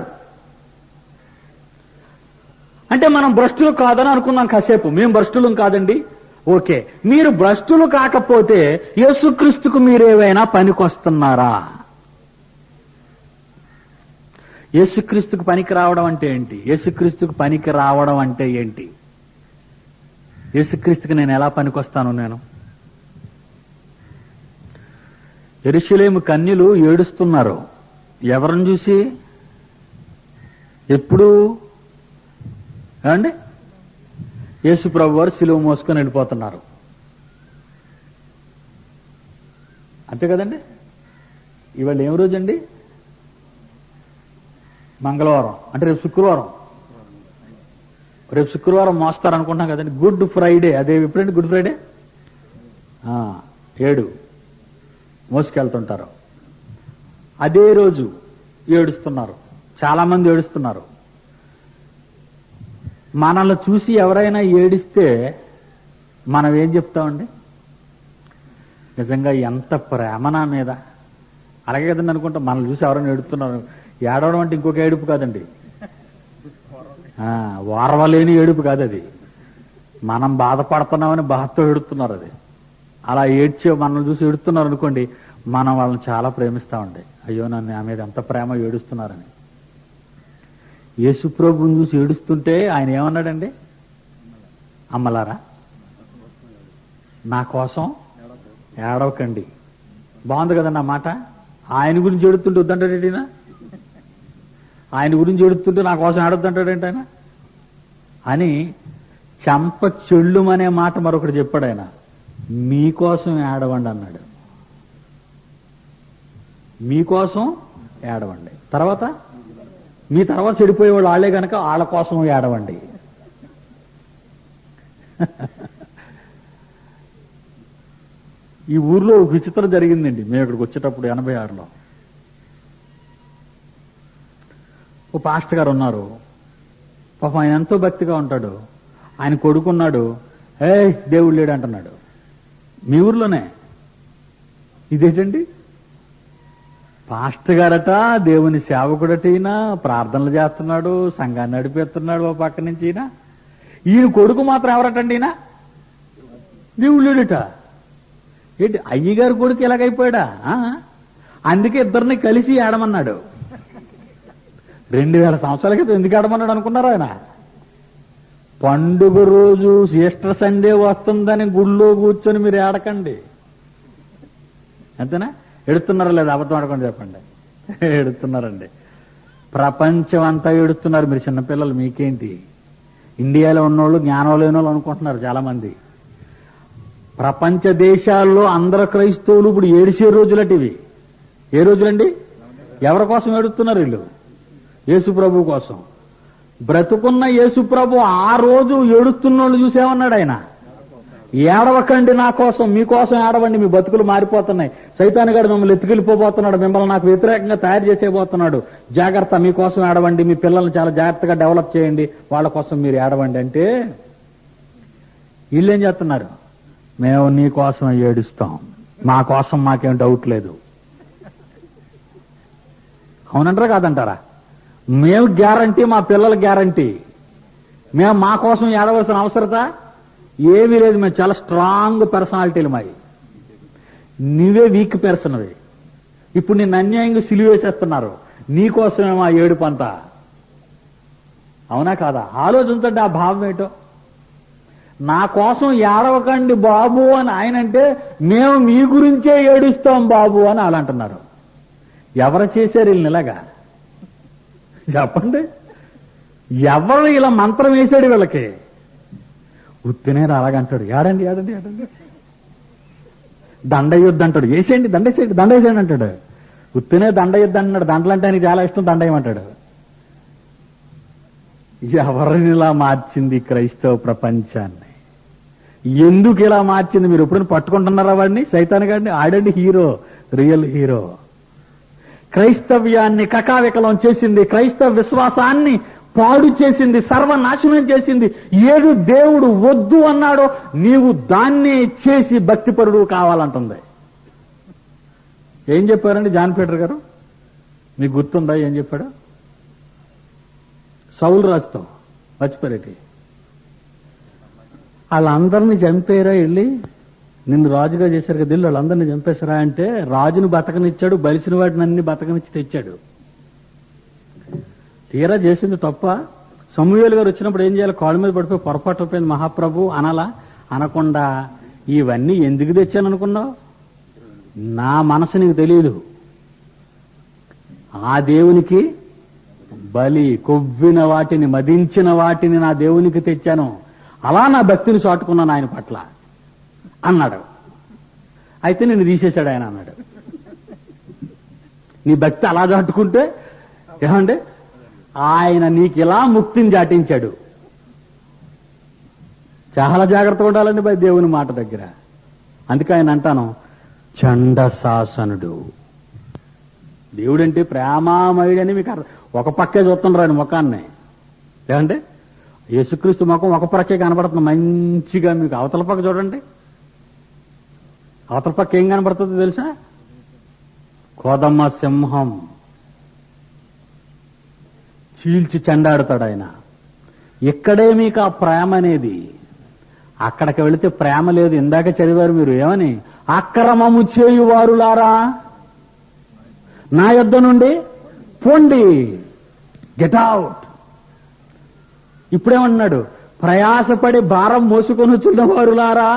అంటే మనం భ్రష్టులు కాదని అనుకుందాం కాసేపు. మేము భ్రష్టులం కాదండి, ఓకే. మీరు భ్రష్టులు కాకపోతే యేసుక్రీస్తుకు మీరేమైనా పనికొస్తున్నారా? యేసుక్రీస్తుకు పనికి రావడం అంటే ఏంటి? యేసుక్రీస్తుకు పనికి రావడం అంటే ఏంటి? యేసుక్రీస్తుకి నేను ఎలా పనికొస్తాను? నేను యెరూషలేము కన్యలు ఏడుస్తున్నారు. ఎవరిని చూసి? ఎప్పుడు ఏమండి? యేసు ప్రభు వారు సిలువ మోసుకొని వెళ్ళిపోతున్నారు. అంతే కదండి. ఇవాళ ఏం రోజండి? మంగళవారం. అంటే రేపు శుక్రవారం. రేపు శుక్రవారం మోస్తారు అనుకుంటున్నాం కదండి. Good Friday. అదే ఎప్పుడండి గుడ్ ఫ్రైడే? 7 మోసుకెళ్తుంటారు. అదే రోజు ఏడుస్తున్నారు. చాలా మంది ఏడుస్తున్నారు. మనల్ని చూసి ఎవరైనా ఏడిస్తే మనం ఏం చెప్తామండి? నిజంగా ఎంత ప్రేమ నా మీద, అలాగే కదండి అనుకుంటా. మనల్ని చూసి ఎవరైనా ఏడుస్తున్నారు. ఏడవడం అంటే ఇంకొక ఏడుపు కాదండి, వారవలేని ఏడుపు కాదు అది. మనం బాధపడుతున్నామని బాధతో ఏడుతున్నారు. అది అలా ఏడ్చే మనల్ని చూసి ఏడుతున్నారు అనుకోండి, మనం వాళ్ళని చాలా ప్రేమిస్తామండి. అయ్యో నన్ను నా మీద ఎంత ప్రేమ ఏడుస్తున్నారని. యేసు ప్రభువుని చూసి ఏడుస్తుంటే ఆయన ఏమన్నాడండి? అమ్మలారా నా కోసం ఏడవకండి. బాగుంది కదండి ఆ మాట. ఆయన గురించి ఏడుతుంటే వద్దంటాడేంటినా? ఆయన గురించి ఏడుతుంటే నా కోసం ఏడొద్దంటాడేంటి ఆయన అని చంప చెల్లుమనే మాట మరొకటి చెప్పాడు ఆయన. మీకోసం ఏడవండి అన్నాడు. మీకోసం ఏడవండి. తర్వాత మీ తర్వాత చెడిపోయేవాళ్ళు వాళ్ళే కనుక వాళ్ళ కోసం ఏడవండి. ఈ ఊర్లో ఒక విచిత్రం జరిగిందండి. మేము ఇక్కడికి వచ్చేటప్పుడు 86లో ఓ పాస్టర్ గారు ఉన్నారు. పాపం ఆయన ఎంతో భక్తిగా ఉంటాడు. ఆయన కొడుకున్నాడు. దేవుడు లేడు అంటున్నాడు. మీ ఊర్లోనే. ఇదేంటండి? పాస్టర్ గారట దేవుని సేవకుడట, ఈయన ప్రార్థనలు చేస్తున్నాడు, సంఘాన్ని నడిపేస్తున్నాడు ఓ పక్క నుంచి. ఈయన కొడుకు మాత్రం ఎవరటండి? ఈయన దేవుడు లేడట. ఏంటి అయ్యగారి కొడుకు ఎలాగైపోయాడా? అందుకే ఇద్దరిని కలిసి ఏడమన్నాడు. 2000 సంవత్సరాల క్రితం ఎందుకు ఏడమన్నాడు అనుకున్నారు? ఆయన పండుగ రోజు ఈస్టర్ సండే వస్తుందని గుళ్ళో కూర్చొని మీరు ఏడకండి. అంతేనా? ఎడుతున్నారా లేదా? అబద్ధం ఆడకుండా చెప్పండి. ఎడుతున్నారండి. ప్రపంచం అంతా ఎడుతున్నారు. మీరు చిన్నపిల్లలు, మీకేంటి? ఇండియాలో ఉన్నోళ్ళు జ్ఞానం లేని వాళ్ళు అనుకుంటున్నారు చాలా మంది. ప్రపంచ దేశాల్లో అందరు క్రైస్తవులు ఇప్పుడు ఏడిసే రోజులటి ఇవి. ఏ రోజులండి? ఎవరి కోసం ఏడుస్తున్నారు వీళ్ళు? యేసు ప్రభు కోసం. బ్రతుకున్న యేసు ప్రభు ఆ రోజు ఏడుస్తున్నోళ్ళు చూసేమన్నాడు ఆయన? ఏడవకండి నా కోసం, మీకోసం ఏడవండి. మీ బతుకులు మారిపోతున్నాయి. సైతాను గారు మిమ్మల్ని ఎత్తుకెళ్ళిపోబోతున్నాడు, మిమ్మల్ని నాకు వ్యతిరేకంగా తయారు చేసేబోతున్నాడు. జాగ్రత్త, మీకోసం ఏడవండి. మీ పిల్లల్ని చాలా జాగ్రత్తగా డెవలప్ చేయండి, వాళ్ళ కోసం మీరు ఏడవండి అంటే వీళ్ళేం చేస్తున్నారు? మేము నీ కోసం ఏడుస్తాం, మా కోసం మాకేం డౌట్ లేదు. అవునంటారా కాదంటారా? మేము గ్యారంటీ, మా పిల్లల గ్యారంటీ. మేము మా కోసం ఏడవలసిన అవసరత ఏమీ లేదు. మేము చాలా స్ట్రాంగ్ పర్సనాలిటీలు మావి. నువ్వే వీక్ పర్సన్వి. ఇప్పుడు నిన్ను అన్యాయంగా సిలివేసేస్తున్నారు. నీకోసమే మా ఏడుపు అంతా. అవునా కాదా? ఆలోచించండి ఆ భావం ఏంటో. నా కోసం ఏడవకండి బాబు అని ఆయన అంటే, మేము మీ గురించే ఏడుస్తాం బాబు అని అలా అంటున్నారు. ఎవరు చేశారు వీళ్ళని ఇలాగా? చెప్పండి. ఎవరు ఇలా మంత్రం వేసాడు వీళ్ళకి? ఉత్తినే అలాగంటాడు. ఏడండి ఏడండి ఏడండి, దండయ్యొద్దు అంటాడు. వేసేయండి, దండేసేయండి, దండేసేయండి అంటాడు. ఉత్తినే దండయ్యొద్దు అంటున్నాడు. దండలంటే ఆయనకి చాలా ఇష్టం, దండయ్యమంటాడు. ఎవరిని ఇలా మార్చింది క్రైస్తవ ప్రపంచాన్ని? ఎందుకు ఇలా మార్చింది? మీరు ఎప్పుడైనా పట్టుకుంటున్నారా వాడిని? సైతాన్ గాడిని? ఆడండి హీరో, రియల్ హీరో. క్రైస్తవ్యాన్ని కకావికలం చేసింది, క్రైస్తవ విశ్వాసాన్ని పాడు చేసింది, సర్వనాశనం చేసింది. ఏది దేవుడు వద్దు అన్నాడో నీవు దాన్నే చేసి భక్తిపరుడు కావాలంటుంది. ఏం చెప్పారండి జాన్ పీటర్ గారు? మీకు గుర్తుందా ఏం చెప్పాడు? సౌలు రాజుతో మర్చిపోరేటి, వాళ్ళందరినీ చంపేరా వెళ్ళి, నిన్ను రాజుగా చేశారు కదా, ఇల్లు వాళ్ళందరినీ చంపేశారా అంటే, రాజును బతకనిచ్చాడు, బలిసిన వాటిని అన్ని బతకనిచ్చి తెచ్చాడు. తీరా చేసింది తప్ప. సమూయేలు గారు వచ్చినప్పుడు ఏం చేయాలి? కాళ్ళ మీద పడిపోయి పొరపాటు అయిపోయింది మహాప్రభు అనాలా? అనకుండా ఇవన్నీ ఎందుకు తెచ్చాను అనుకున్నావు? నా మనసు నీకు తెలియదు. ఆ దేవునికి బలి కొవ్విన వాటిని మదించిన వాటిని నా దేవునికి తెచ్చాను, అలా నా భక్తిని చాటుకున్నాను ఆయన పట్ల అన్నాడు. అయితే నిన్ను తీసేశాడు ఆయన అన్నాడు. నీ భక్తి అలా చాటుకుంటే ఏమండి ఆయన నీకు ఇలా ముక్తిని చాటించాడు. చాలా జాగ్రత్తగా ఉండాలండి భయ దేవుని మాట దగ్గర. అందుకే ఆయన అంటాను చండశాసనుడు. దేవుడంటే ప్రేమామయుడని మీకు ఒక పక్కే చూస్తుండ్రాని ముఖాన్ని. ఏమంటే యేసుక్రీస్తు ముఖం ఒక పక్కే కనబడుతుంది మంచిగా. మీకు అవతల పక్క చూడండి, అవతల పక్క ఏం కనబడుతుందో తెలుసా? కోదమ్మ సింహం చీల్చి చెండాడుతాడు ఆయన. ఇక్కడే మీకు ఆ ప్రేమ అనేది. అక్కడికి వెళితే ప్రేమ లేదు. ఇందాక చదివారు మీరు ఏమని? అక్రమము చేయువారులారా నా యొద్ద నుండి పొండి, గెట్ అవుట్. ఇప్పుడేమన్నాడు? ప్రయాసపడి భారం మోసుకొని చున్నవారులారా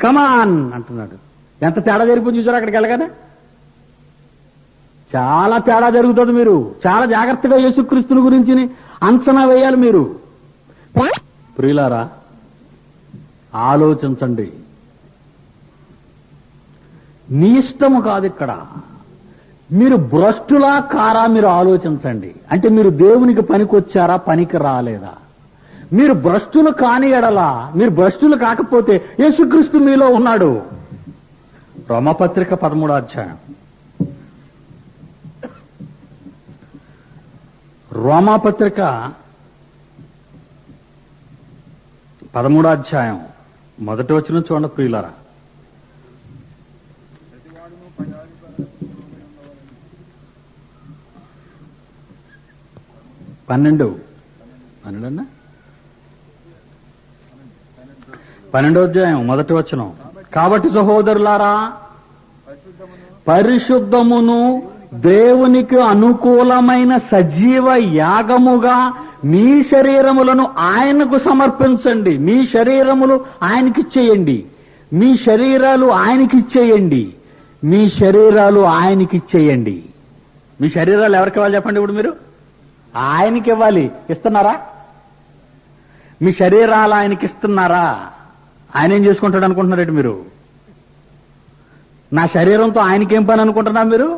కమాన్ అంటున్నాడు. ఎంత తేడా జరిపి చూసారు అక్కడికి వెళ్ళగానే? చాలా తేడా జరుగుతుంది. మీరు చాలా జాగ్రత్తగా యేసుక్రీస్తుని గురించి అంచనా వేయాలి మీరు. ప్రియులారా ఆలోచించండి. నీ ఇష్టము కాదు ఇక్కడ. మీరు భ్రష్టులా కారా మీరు ఆలోచించండి. అంటే మీరు దేవునికి పనికొచ్చారా, పనికి రాలేదా? మీరు భ్రష్టులు కాని ఎడలా, మీరు భ్రష్టులు కాకపోతే యేసుక్రీస్తు మీలో ఉన్నాడు. రోమపత్రిక 13వ అధ్యాయం. రోమాపత్రిక 13వ అధ్యాయం 1వ వచనం చూడండి ప్రియులారా. పన్నెండవ అధ్యాయం 1వ వచనం. కాబట్టి సహోదరులారా పరిశుద్ధమును దేవునికి అనుకూలమైన సజీవ యాగముగా మీ శరీరములను ఆయనకు సమర్పించండి. మీ శరీరములు ఆయనకిచ్చేయండి. మీ శరీరాలు ఆయనకిచ్చేయండి. మీ శరీరాలు ఆయనకిచ్చేయండి. మీ శరీరాలు ఎవరికి ఇవ్వాలి చెప్పండి? ఇప్పుడు మీరు ఆయనకి ఇవ్వాలి. ఇస్తున్నారా? మీ శరీరాలు ఆయనకి ఇస్తున్నారా? ఆయన ఏం చేసుకుంటాడు అనుకుంటున్నారండి మీరు? నా శరీరంతో ఆయనకేం పని అనుకుంటున్నా మీరు?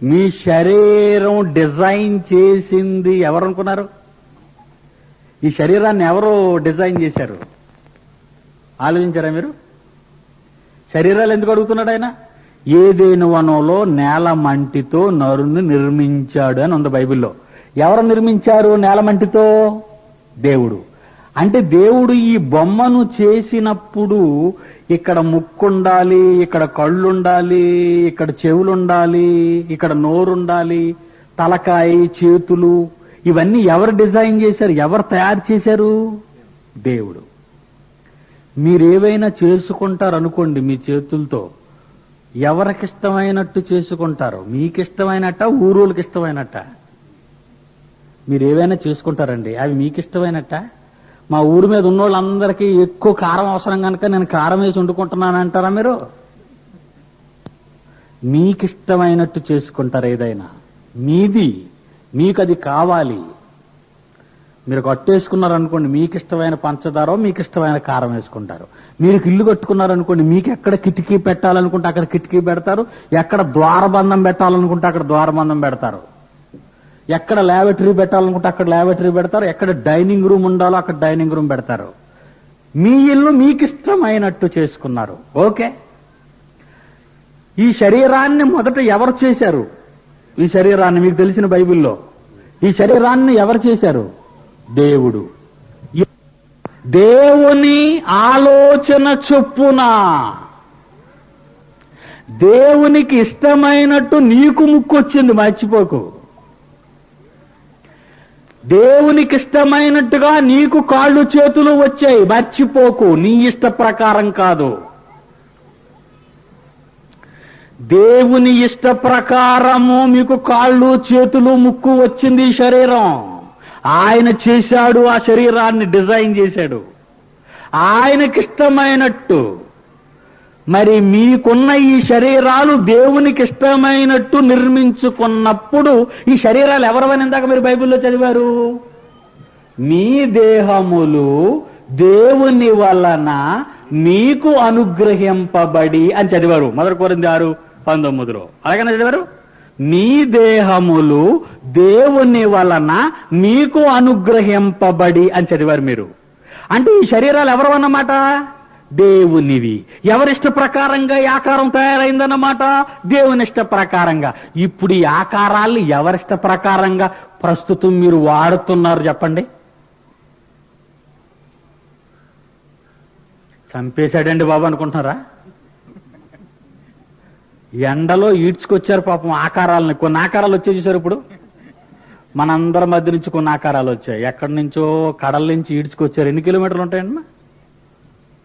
మీ శరీరం డిజైన్ చేసింది ఎవరు అనుకున్నారు? ఈ శరీరాన్ని ఎవరు డిజైన్ చేశారు? ఆలోచించారా మీరు? శరీరాలు ఎందుకు అడుగుతున్నాడు ఆయన? ఏదేను వనంలో నేల మంటితో నరుని నిర్మించాడు అని ఉంది బైబిల్లో. ఎవరు నిర్మించారు నేల మంటితో? దేవుడు. అంటే దేవుడు ఈ బొమ్మను చేసినప్పుడు ఇక్కడ ముక్కుండాలి, ఇక్కడ కళ్ళుండాలి, ఇక్కడ చెవులుండాలి, ఇక్కడ నోరుండాలి, తలకాయ, చేతులు, ఇవన్నీ ఎవరు డిజైన్ చేశారు? ఎవరు తయారు చేశారు? దేవుడు. మీరేవైనా చేసుకుంటారనుకోండి మీ చేతులతో, ఎవరికిష్టమైనట్టు చేసుకుంటారు? మీకిష్టమైనట్ట, ఊరోళ్ళకి ఇష్టమైనట్ట? మీరేవైనా చేసుకుంటారండి, అవి మీకిష్టమైనట్ట? మా ఊరి మీద ఉన్నోళ్ళందరికీ ఎక్కువ కారం అవసరం కనుక నేను కారం వేసి వండుకుంటున్నానంటారా మీరు? మీకిష్టమైనట్టు చేసుకుంటారు ఏదైనా. మీది, మీకు అది కావాలి. మీరు కట్టేసుకున్నారనుకోండి, మీకు ఇష్టమైన పంచదార, మీకు ఇష్టమైన కారం వేసుకుంటారు. మీరు ఇల్లు కట్టుకున్నారనుకోండి, మీకు ఎక్కడ కిటికీ పెట్టాలనుకుంటే అక్కడ కిటికీ పెడతారు, ఎక్కడ ద్వారబంధం పెట్టాలనుకుంటే అక్కడ ద్వారబంధం పెడతారు, ఎక్కడ ల్యాబరేటరీ పెట్టాలనుకుంటే అక్కడ ల్యాబరేటరీ పెడతారు, ఎక్కడ డైనింగ్ రూమ్ ఉండాలో అక్కడ డైనింగ్ రూమ్ పెడతారు. మీ ఇల్లు మీకు ఇష్టమైనట్టు చేసుకున్నారు. ఓకే. ఈ శరీరాన్ని మొదట ఎవరు చేశారు? ఈ శరీరాన్ని మీకు తెలిసిన బైబిల్లో ఈ శరీరాన్ని ఎవరు చేశారు? దేవుడు. దేవుని ఆలోచన చొప్పున దేవునికి ఇష్టమైనట్టు నీకు ముక్కొచ్చింది, మర్చిపోకు. దేవునికి ఇష్టమైనట్టుగా నీకు కాళ్ళు చేతులు వచ్చాయి, మర్చిపోకు. నీ ఇష్ట ప్రకారం కాదు. దేవుని ఇష్ట ప్రకారము మీకు కాళ్ళు చేతులు ముక్కు వచ్చింది ఈ శరీరం. ఆయన చేశాడు, ఆ శరీరాన్ని డిజైన్ చేశాడు ఆయనకిష్టమైనట్టు. మరి మీకున్న ఈ శరీరాలు దేవునికి ఇష్టమైనట్టు నిర్మించుకున్నప్పుడు ఈ శరీరాలు ఎవరవని ఇందాక మీరు బైబిల్లో చదివారు? మీ దేహములు దేవుని వలన మీకు అనుగ్రహింపబడి అని చదివారు 1 కొరింథీ 6:19. అలాగనే చదివారు, మీ దేహములు దేవుని వలన మీకు అనుగ్రహింపబడి అని చదివారు మీరు. అంటే ఈ శరీరాలు ఎవరు అన్నమాట? దేవునివి. ఎవరిష్ట ప్రకారంగా ఈ ఆకారం తయారైందన్నమాట? దేవుని ఇష్ట ప్రకారంగా. ఇప్పుడు ఈ ఆకారాల్ని ఎవరిష్ట ప్రకారంగా ప్రస్తుతం మీరు వాడుతున్నారు చెప్పండి? చంపేశాడండి బాబు అనుకుంటున్నారా? ఎండలో ఈడ్చుకొచ్చారు పాపం ఆకారాలని. కొన్ని ఆకారాలు వచ్చాయి చూసారు ఇప్పుడు మనందరి మధ్య నుంచి. కొన్ని ఆకారాలు వచ్చాయి ఎక్కడి నుంచో, కడల నుంచి ఈడ్చుకొచ్చారు. ఎన్ని కిలోమీటర్లు ఉంటాయండి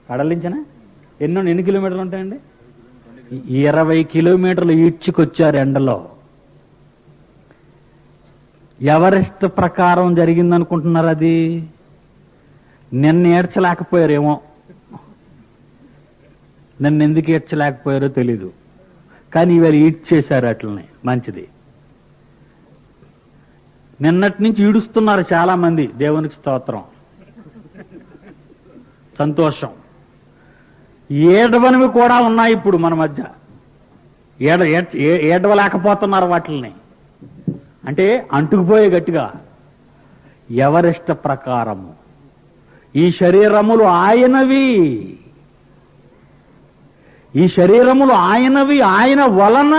కడల నుంచినా? ఎన్ని కిలోమీటర్లు ఉంటాయండి? 20 కిలోమీటర్లు ఈడ్చుకొచ్చారు ఎండలో. ఎవరిష్ట ప్రకారం జరిగిందనుకుంటున్నారు అది? నిన్న ఏడ్చలేకపోయారేమో, నన్ను ఎందుకు ఏడ్చలేకపోయారో తెలీదు, కానీ ఇవాళ ఈడ్చేశారు అట్లని. మంచిది. నిన్నటి నుంచి ఈడుస్తున్నారు చాలా మంది. దేవునికి స్తోత్రం, సంతోషం. ఏడవనివి కూడా ఉన్నాయి ఇప్పుడు మన మధ్య. ఏడవలేకపోతున్నారు వాటిల్ని. అంటే అంటుకుపోయే గట్టిగా. ఎవరిష్ట ప్రకారము ఈ శరీరములు ఆయనవి, ఈ శరీరములు ఆయనవి. ఆయన వలన,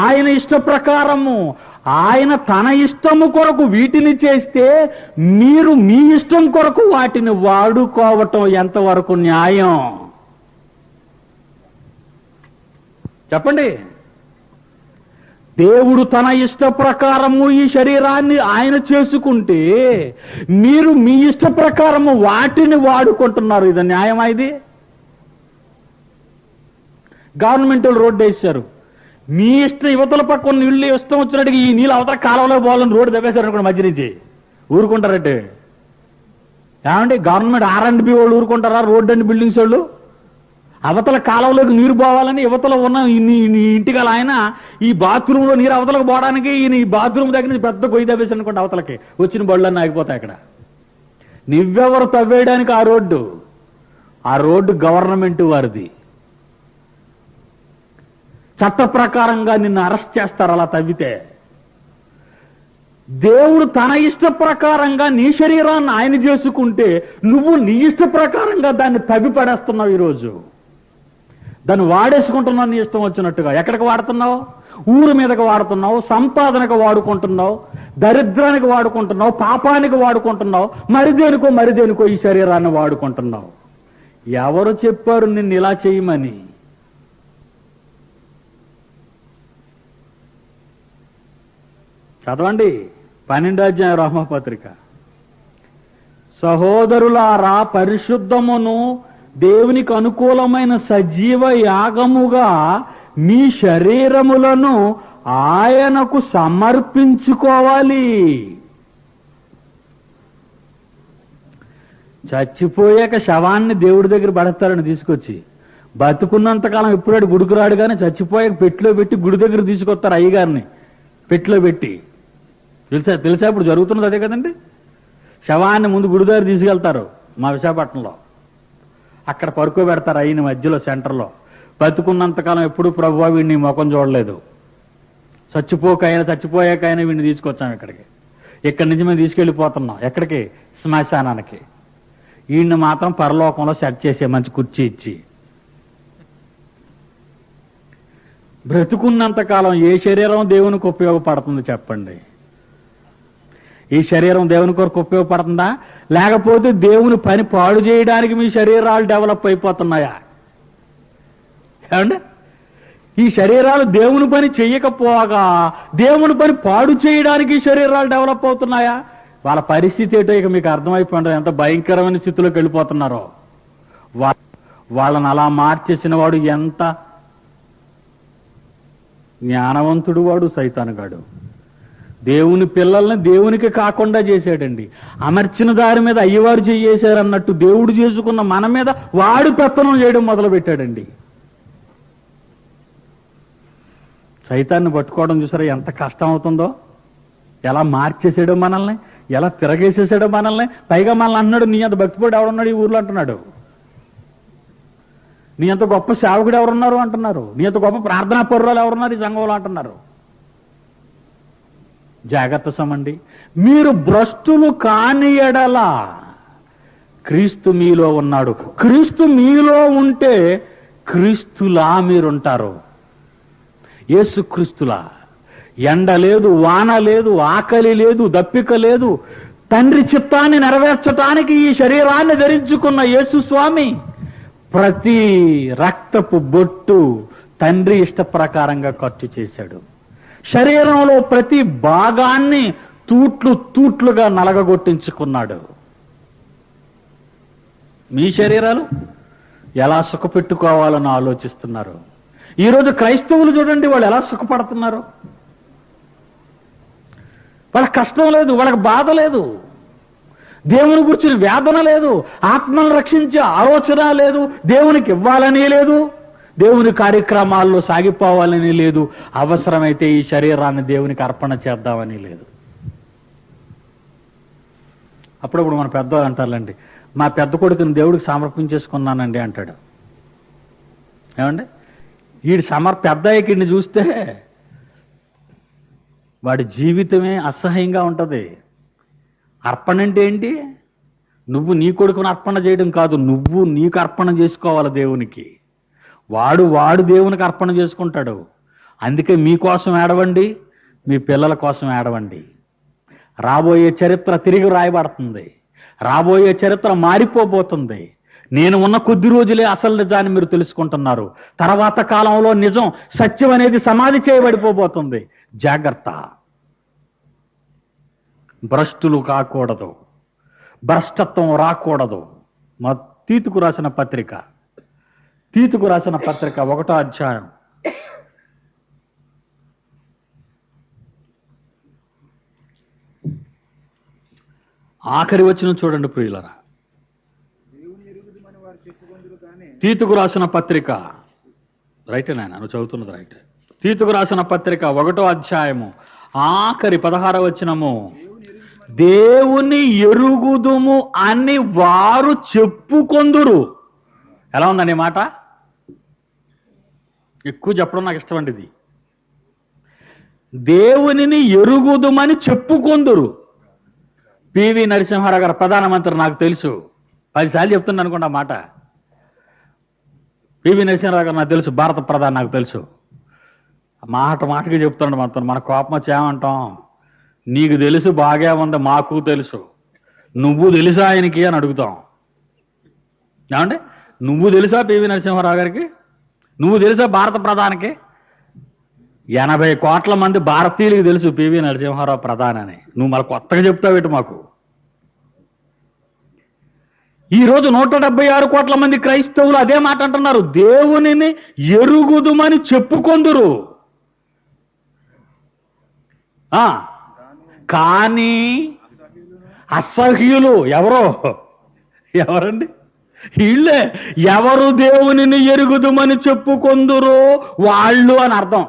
ఆయన ఇష్ట ప్రకారము, ఆయన తన ఇష్టము కొరకు వీటిని చేస్తే మీరు మీ ఇష్టం కొరకు వాటిని వాడుకోవటం ఎంతవరకు న్యాయం చెప్పండి? దేవుడు తన ఇష్ట ప్రకారము ఈ శరీరాన్ని ఆయన చేసుకుంటే మీరు మీ ఇష్ట ప్రకారము వాటిని వాడుకుంటున్నారు. ఇది న్యాయమా? ఇది గవర్నమెంట్ రోడ్డు వేశారు, మీ ఇష్టం యువతల పక్క నీళ్ళు ఇష్టం వచ్చినట్టుగా ఈ నీళ్ళు అవతల కాలంలో పోవాలని రోడ్డు దెబ్బేశారు అనుకోండి, మధ్య నుంచి ఊరుకుంటారంటే ఏమంటే? గవర్నమెంట్ R&B వాళ్ళు ఊరుకుంటారా? రోడ్డు అండ్ బిల్డింగ్స్ వాళ్ళు అవతల కాలంలోకి నీరు పోవాలని యువతల ఉన్న ఇంటికల ఆయన ఈ బాత్రూంలో నీరు అవతలకు పోవడానికి ఈయన ఈ బాత్రూమ్ దగ్గర నుంచి పెద్ద గొయ్యి దెబ్బేశారు అనుకోండి, అవతలకి వచ్చిన బళ్ళన్నీ ఆగిపోతాయి అక్కడ. నువ్వెవరు తవ్వేయడానికి? ఆ రోడ్డు గవర్నమెంట్ వారిది. చట్ట ప్రకారంగా నిన్ను అరెస్ట్ చేస్తారు అలా తవ్వితే. దేవుడు తన ఇష్ట ప్రకారంగా నీ శరీరాన్ని ఆయన చేసుకుంటే నువ్వు నీ ఇష్ట ప్రకారంగా దాన్ని తవ్వి పడేస్తున్నావు. ఈరోజు దాన్ని వాడేసుకుంటున్నావు నీ ఇష్టం వచ్చినట్టుగా. ఎక్కడికి వాడుతున్నావు? ఊరు మీదకి వాడుతున్నావు, సంపాదనకు వాడుకుంటున్నావు, దరిద్రానికి వాడుకుంటున్నావు, పాపానికి వాడుకుంటున్నావు, మరిదేనికో ఈ శరీరాన్ని వాడుకుంటున్నావు. ఎవరు చెప్పారు నిన్ను ఇలా చేయమని? చదవండి 12వ అధ్యాయం రోమాపత్రిక. సహోదరులారా, పరిశుద్ధమును దేవునికి అనుకూలమైన సజీవ యాగముగా మీ శరీరములను ఆయనకు సమర్పించుకోవాలి. చచ్చిపోయాక శవాన్ని దేవుడి దగ్గర పడతారని తీసుకొచ్చి, బతుకున్నంతకాలం ఎప్పుడాడు గుడికి రాడు కానీ చచ్చిపోయాక పెట్టిలో పెట్టి గుడి దగ్గర తీసుకొస్తారు అయ్యగారిని పెట్టిలో పెట్టి. తెలుసా ఇప్పుడు జరుగుతున్నది అదే కదండి. శవాన్ని ముందు గుడి దగ్గర తీసుకెళ్తారు మా విశాఖపట్నంలో, అక్కడ పడుకోబెడతారు అయిన మధ్యలో సెంటర్లో. బతుకున్నంతకాలం ఎప్పుడు ప్రభువా వీడిని ముఖం చూడలేదు, చచ్చిపోయాకైనా వీడిని తీసుకొచ్చాం ఇక్కడికి. ఇక్కడి నుంచి మేము తీసుకెళ్లిపోతున్నాం ఎక్కడికి? శ్మశానానికి. వీడిని మాత్రం పరలోకంలో సెట్ చేసే మంచి కుర్చీ ఇచ్చి. బ్రతుకున్నంతకాలం ఏ శరీరం దేవునికి ఉపయోగపడుతుంది చెప్పండి? ఈ శరీరం దేవుని కొరకు ఉపయోగపడుతుందా? లేకపోతే దేవుని పని పాడు చేయడానికి మీ శరీరాలు డెవలప్ అయిపోతున్నాయా? ఏమండి? ఈ శరీరాలు దేవుని పని చెయ్యకపోగా దేవుని పని పాడు చేయడానికి ఈ శరీరాలు డెవలప్ అవుతున్నాయా? వాళ్ళ పరిస్థితి ఏంటో ఇక మీకు అర్థమైపోయింది, ఎంత భయంకరమైన స్థితిలోకి వెళ్ళిపోతున్నారో. వాళ్ళని అలా మార్చేసిన వాడు ఎంత జ్ఞానవంతుడు వాడు సైతానుగాడు. దేవుని పిల్లల్ని దేవునికి కాకుండా చేశాడండి. అమర్చిన దారి మీద అయ్యవారు చేశారన్నట్టు దేవుడు చేసుకున్న మన మీద వాడు పెత్తనం చేయడం మొదలు పెట్టాడండి. సైతాన్ని పట్టుకోవడం చూసారా ఎంత కష్టం అవుతుందో, ఎలా మార్చేసాడో మనల్ని, ఎలా తిరగేసేసాడో మనల్ని. పైగా మనల్ని అన్నాడు, నీ అంత భక్తిపడి ఎవరున్నాడు ఈ ఊర్లో అంటున్నాడు, నీ అంత గొప్ప సేవకుడు ఎవరున్నారు అంటున్నారు, నీ అంత గొప్ప ప్రార్థనా పరురాలు ఎవరున్నారు ఈ సంఘంలో అంటున్నారు. జాగ్రత్త సమండి. మీరు భ్రష్టులు కాని ఎడల క్రీస్తు మీలో ఉన్నాడు. క్రీస్తు మీలో ఉంటే క్రీస్తులా మీరుంటారు. యేసు క్రీస్తులా. ఎండ లేదు, వాన లేదు, ఆకలి లేదు, దప్పిక లేదు. తండ్రి చిత్తాన్ని నెరవేర్చటానికి ఈ శరీరాన్ని ధరించుకున్న యేసు స్వామి ప్రతి రక్తపు బొట్టు తండ్రి ఇష్ట ప్రకారంగా ఖర్చు చేశాడు. శరీరంలో ప్రతి భాగాన్ని తూట్లు తూట్లుగా నలగగొట్టించుకున్నాడు. మీ శరీరాలు ఎలా సుఖపెట్టుకోవాలని ఆలోచిస్తున్నారు. ఈరోజు క్రైస్తవులు చూడండి, వాళ్ళు ఎలా సుఖపడుతున్నారు. వాళ్ళకి కష్టం లేదు, వాళ్ళకి బాధ లేదు, దేవుని గురించిన వేదన లేదు, ఆత్మను రక్షించే ఆలోచన లేదు, దేవునికి ఇవ్వాలని లేదు, దేవుని కార్యక్రమాల్లో సాగిపోవాలని లేదు, అవసరమైతే ఈ శరీరాన్ని దేవునికి అర్పణ చేద్దామని లేదు. అప్పుడప్పుడు మన పెద్దవాళ్ళు అంటారులేండి, మా పెద్ద కొడుకుని దేవుడికి సమర్పించేసుకున్నానండి అంటాడు. ఏమండి, వీడి పెద్దయ్యకిడిని చూస్తే వాడి జీవితమే అసహ్యంగా ఉంటుంది. అర్పణ అంటే ఏంటి? నువ్వు నీ కొడుకును అర్పణ చేయడం కాదు, నువ్వు నీకు అర్పణ చేసుకోవాలి దేవునికి. వాడు దేవునికి అర్పణ చేసుకుంటాడు. అందుకే మీకోసం ఏడవండి, మీ పిల్లల కోసం ఏడవండి. రాబోయే చరిత్ర తిరిగి రాయబడుతుంది, రాబోయే చరిత్ర మారిపోబోతుంది. నేను ఉన్న కొద్ది రోజులే అసలు నిజాన్ని మీరు తెలుసుకుంటున్నారు. తర్వాత కాలంలో నిజం, సత్యం అనేది సమాధి చేయబడిపోబోతుంది. జాగ్రత్త. భ్రష్టులు కాకూడదు, భ్రష్టత్వం రాకూడదు. తీతుకు రాసిన పత్రిక 1వ అధ్యాయం ఆఖరి వచనం చూడండి ప్రియులరా. తీతుకు రాసిన పత్రిక, రైటే నాయన, నువ్వు చదువుతున్నది రైట్. తీతుకు రాసిన పత్రిక 1వ అధ్యాయము ఆఖరి 16వ వచనము, దేవుని ఎరుగుదుము అని వారు చెప్పుకొందురు. ఎలా ఉందండి ఈ మాట? ఎక్కువ చెప్పడం నాకు ఇష్టం అండి ఇది. దేవునిని ఎరుగుదుమని చెప్పుకొందురు. పివి నరసింహారావు గారు ప్రధానమంత్రి, నాకు తెలుసు, 10 సార్లు చెప్తున్నా అనుకోండి ఆ మాట. పివి నరసింహారావు గారు నాకు తెలుసు, భారత ప్రధాని నాకు తెలుసు. మాటకి చెప్తున్నాడు మనతో. మన కోపం వచ్చి ఏమంటాం, నీకు తెలుసు బాగా ఉంది, మాకు తెలుసు, నువ్వు తెలుసా ఆయనకి అని అడుగుతాం. ఏమంటే, నువ్వు తెలుసా పివి నరసింహారావు గారికి? నువ్వు తెలుసా భారత ప్రధానికి? 80 కోట్ల మంది భారతీయులకు తెలుసు పివి నరసింహారావు ప్రధాని అని. నువ్వు మళ్ళీ కొత్తగా చెప్తావేటి మాకు? ఈరోజు 176 కోట్ల మంది క్రైస్తవులు అదే మాట అంటున్నారు, దేవునిని ఎరుగుదుమని చెప్పుకొందురు. కానీ అసహ్యులు ఎవరండి? వీళ్ళే. ఎవరు దేవునిని ఎరుగుదుమని చెప్పుకొందురో వాళ్ళు అని అర్థం.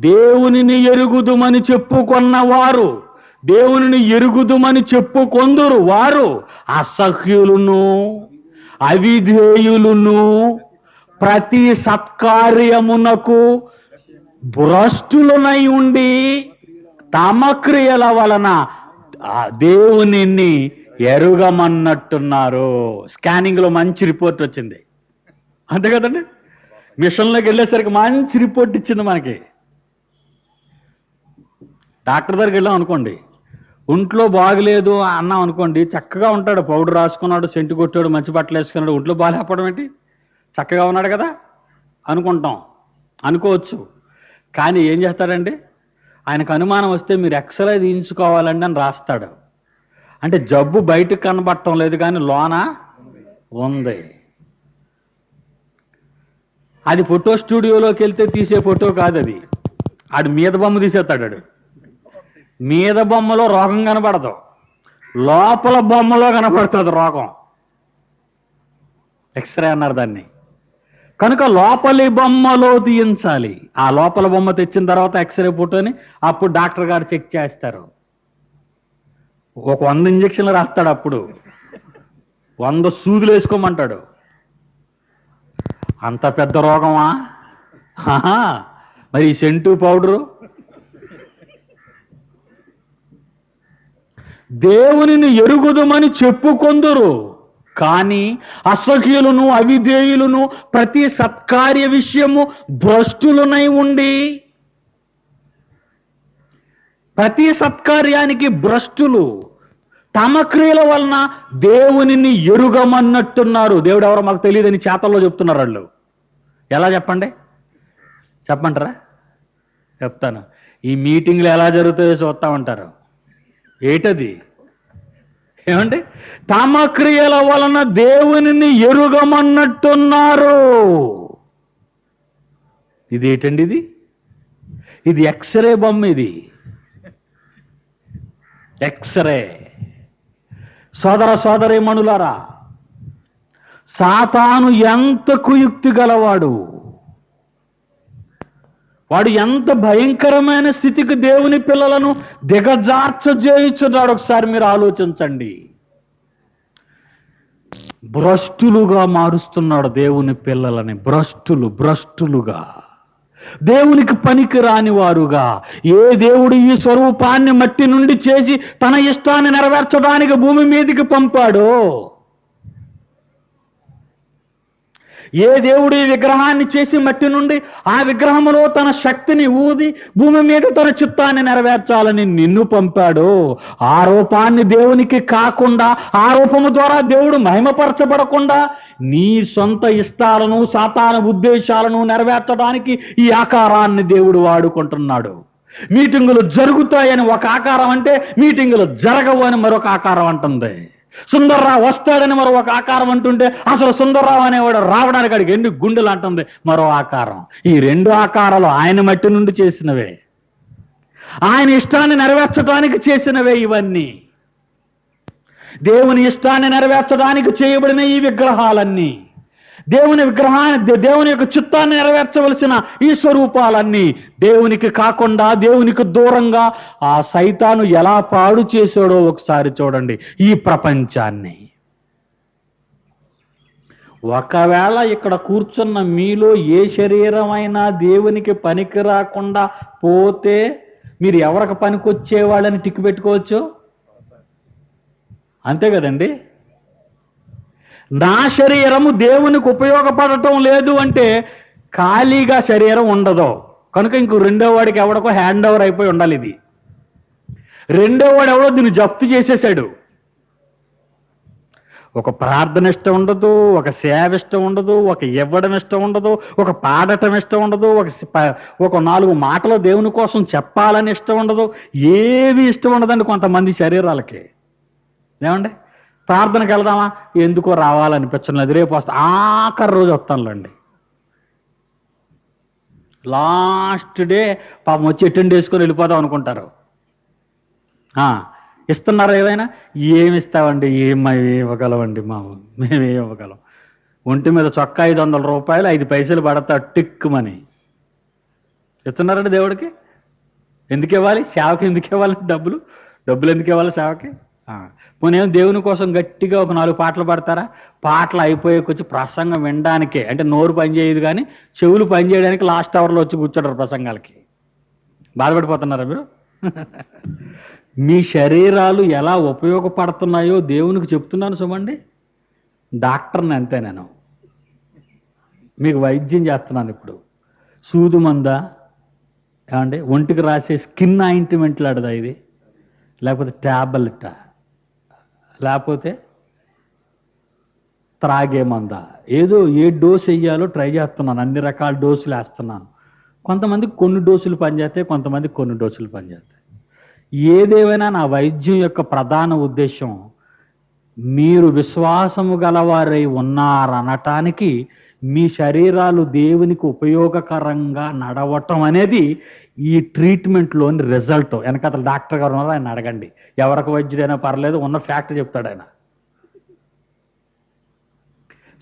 దేవునిని ఎరుగుదుమని చెప్పుకొన్నవారు, దేవునిని ఎరుగుదుమని చెప్పుకొందురు వారు అసహ్యులును, అవిధేయులును, ప్రతి సత్కార్యమునకు భ్రష్టులనై ఉండి తమ క్రియల వలన దేవునిని ఎరుగమన్నట్టున్నారు. స్కానింగ్ లో మంచి రిపోర్ట్ వచ్చింది, అంతే కదండి. మిషన్లోకి వెళ్ళేసరికి మంచి రిపోర్ట్ ఇచ్చింది మనకి. డాక్టర్ దగ్గరికి వెళ్ళాం అనుకోండి, ఒంట్లో బాగలేదు అన్నాం అనుకోండి, చక్కగా ఉంటాడు, పౌడర్ రాసుకున్నాడు, సెంటు కొట్టాడు, మంచి బట్టలు వేసుకున్నాడు, ఒంట్లో బాగాలేకపోవడం ఏంటి, చక్కగా ఉన్నాడు కదా అనుకోవచ్చు. కానీ ఏం చేస్తాడండి, ఆయనకు అనుమానం వస్తే మీరు ఎక్స్రే తీయించుకోవాలండి అని రాస్తాడు. అంటే జబ్బు బయటకు కనబడటం లేదు కానీ లోన ఉంది. అది ఫోటో స్టూడియోలోకి వెళ్తే తీసే ఫోటో కాదు అది. ఆడు మీద బొమ్మ తీసేస్తాడు. ఆడు మీద బొమ్మలో రోగం కనపడదు, లోపల బొమ్మలో కనపడుతుంది రోగం. ఎక్స్రే అన్నారు దాన్ని. కనుక లోపలి బొమ్మలో తీయించాలి. ఆ లోపల బొమ్మ తెచ్చిన తర్వాత ఎక్స్రే ఫోటోని అప్పుడు డాక్టర్ గారు చెక్ చేస్తారు. ఒక 100 ఇంజక్షన్లు రాస్తాడు, అప్పుడు 100 సూదులు వేసుకోమంటాడు. అంత పెద్ద రోగమా? మరి ఈ సెంటు పౌడరు. దేవునిని ఎరుగుదుమని చెప్పుకొందురు, కానీ అసఖ్యులను అవిధేయులను ప్రతి సత్కార్య విషయము భ్రష్టులనై ఉండి, ప్రతి సత్కార్యానికి భ్రష్టులు, తమ క్రియల వలన దేవునిని ఎరుగమన్నట్టున్నారు. దేవుడు ఎవరో మాకు తెలియదని చేతల్లో చెప్తున్నారు వాళ్ళు. ఎలా చెప్పండి? చెప్పంటారా? చెప్తాను. ఈ మీటింగ్లు ఎలా జరుగుతాయో చూస్తామంటారు. ఏటది? ఏమండి? తమ క్రియల వలన దేవునిని ఎరుగమన్నట్టున్నారు. ఇదేటండి? ఇది ఎక్స్రే బొమ్మ. ఇది ఎక్స్రే. సోదర సోదరీమణులారా, సాతాను ఎంత కుయుక్తి గలవాడు, వాడు ఎంత భయంకరమైన స్థితికి దేవుని పిల్లలను దిగజార్చజేయుచున్నాడు. ఒకసారి మీరు ఆలోచించండి. భ్రష్టులుగా మారుస్తున్నాడు దేవుని పిల్లలని. భ్రష్టులుగా, దేవునికి పనికి రాని వారుగా. ఏ దేవుడు ఈ స్వరూపాన్ని మట్టి నుండి చేసి తన ఇష్టాన్ని నెరవేర్చడానికి భూమి మీదకి పంపాడో, ఏ దేవుడు ఈ విగ్రహాన్ని చేసి మట్టి నుండి ఆ విగ్రహంలో తన శక్తిని ఊది భూమి మీద తన చిత్తాన్ని నెరవేర్చాలని నిన్ను పంపాడో, ఆ రూపాన్ని దేవునికి కాకుండా, ఆ రూపము ద్వారా దేవుడు మహిమపరచబడకుండా నీ సొంత ఇష్టాలను సాతాను ఉద్దేశాలను నెరవేర్చడానికి ఈ ఆకారాన్ని దేవుడు వాడుకుంటున్నాడు. మీటింగులు జరుగుతాయని ఒక ఆకారం అంటే, మీటింగులు జరగవు అని మరొక ఆకారం అంటుంది. సుందర్రావు వస్తాడని మరో ఒక ఆకారం అంటుంటే, అసలు సుందర్రావు అనేవాడు రావడానికి అడిగి ఎన్ని గుండెలు అంటుంది మరో ఆకారం. ఈ 2 ఆకారాలు ఆయన మట్టి నుండి చేసినవే, ఆయన ఇష్టాన్ని నెరవేర్చడానికి చేసినవే ఇవన్నీ. దేవుని ఇష్టాన్ని నెరవేర్చడానికి చేయబడిన ఈ విగ్రహాలన్నీ, దేవుని యొక్క చిత్తాన్ని నెరవేర్చవలసిన ఈ స్వరూపాలన్నీ దేవునికి కాకుండా, దేవునికి దూరంగా ఆ సైతాను ఎలా పాడు చేశాడో ఒకసారి చూడండి ఈ ప్రపంచాన్ని. ఒకవేళ ఇక్కడ కూర్చున్న మీలో ఏ శరీరమైనా దేవునికి పనికి రాకుండా పోతే మీరు ఎవరికి పనికొచ్చేవాళ్ళని టిక్కు పెట్టుకోవచ్చు. అంతే కదండి? నా శరీరము దేవునికి ఉపయోగపడటం లేదు అంటే ఖాళీగా శరీరం ఉండదు. కనుక ఇంకో 2వ వాడికి ఎవడికో హ్యాండ్ ఓవర్ అయిపోయి ఉండాలి. ఇది 2వ వాడు ఎవడో దీన్ని జప్తు చేసేసాడు. ఒక ప్రార్థన ఇష్టం ఉండదు, ఒక సేవ ఇష్టం ఉండదు, ఒక ఇవ్వడం ఇష్టం ఉండదు, ఒక పాడటం ఇష్టం ఉండదు, ఒక 4 మాటలు దేవుని కోసం చెప్పాలని ఇష్టం ఉండదు. ఏవి ఇష్టం ఉండదండి కొంతమంది శరీరాలకి. ఏమండి? ప్రార్థనకి వెళ్దామా? ఎందుకో రావాలనిపించలేదు, రేపు వస్తా, ఆఖరి రోజు వస్తానులేండి. లాస్ట్ డే పాపం వచ్చి అటెండ్ చేసుకొని వెళ్ళిపోదాం అనుకుంటారు. ఇస్తున్నారా ఏమైనా? ఏమి ఇస్తామండి? ఏమి ఇవ్వగలవండి మేమేమి ఇవ్వగలం? ఒంటి మీద చొక్కా 500 రూపాయలు 5 పైసలు పడతా టిక్కుమని ఇస్తున్నారండి దేవుడికి. ఎందుకు ఇవ్వాలి? సేవకి ఎందుకు ఇవ్వాలి? డబ్బులు ఎందుకు ఇవ్వాలి సేవకి? పోనీ దేవుని కోసం గట్టిగా ఒక 4 పాటలు పాడతారా? పాటలు అయిపోయేకొచ్చి ప్రసంగం వినడానికే, అంటే నోరు పనిచేయదు కానీ చెవులు పనిచేయడానికి లాస్ట్ అవర్లో వచ్చి కూర్చోటారు ప్రసంగాలకి. బాధపడిపోతున్నారా మీరు? మీ శరీరాలు ఎలా ఉపయోగపడుతున్నాయో దేవునికి చెప్తున్నాను చూడండి. డాక్టర్ని అంతే, నేను మీకు వైద్యం చేస్తున్నాను. ఇప్పుడు సూదు మందా ఏమండి? ఒంటికి రాసే స్కిన్ ఆయింట్మెంట్లు ఆడదా ఇది? లేకపోతే ట్యాబ్లెట్టా? లేకపోతే త్రాగే మందా? ఏదో ఏ డోసు వేయాలో ట్రై చేస్తున్నాను. అన్ని రకాల డోసులు వేస్తున్నాను. కొంతమందికి కొన్ని డోసులు పనిచేస్తాయి, కొంతమందికి కొన్ని డోసులు పనిచేస్తాయి. ఏదేమైనా నా వైద్యం యొక్క ప్రధాన ఉద్దేశం మీరు విశ్వాసము గలవారై ఉన్నారనటానికి మీ శరీరాలు దేవునికి ఉపయోగకరంగా నడవటం అనేది ఈ ట్రీట్మెంట్లోని రిజల్ట్. వెనకాతల డాక్టర్ గారు ఉన్నారు, ఆయన అడగండి. ఎవరికి వైద్యుడైనా పర్లేదు, ఉన్న ఫ్యాక్ట్ చెప్తాడు ఆయన.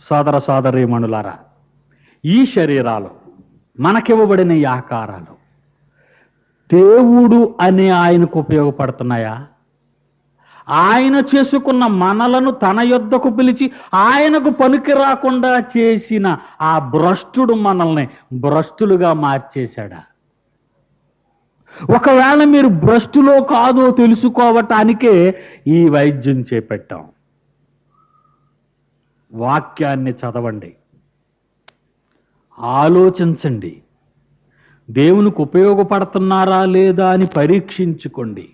సోదర సోదరీమణులారా, ఈ శరీరాలు మనకివ్వబడిన ఈ ఆకారాలు దేవుడు అనే ఆయనకు ఉపయోగపడుతున్నాయా? ఆయన చేసుకున్న మనలను తన యొద్దకు పిలిచి ఆయనకు పనికి రాకుండా చేసిన ఆ భ్రష్టుడు మనల్ని భ్రష్టులుగా మార్చేశాడా? ఒకవేళ మీరు భ్రష్టులో కాదో తెలుసుకోవటానికే ఈ వైద్యం చేపట్టాం. వాక్యాన్ని చదవండి, ఆలోచించండి, దేవునికి ఉపయోగపడుతున్నారా లేదా అని పరీక్షించుకోండి.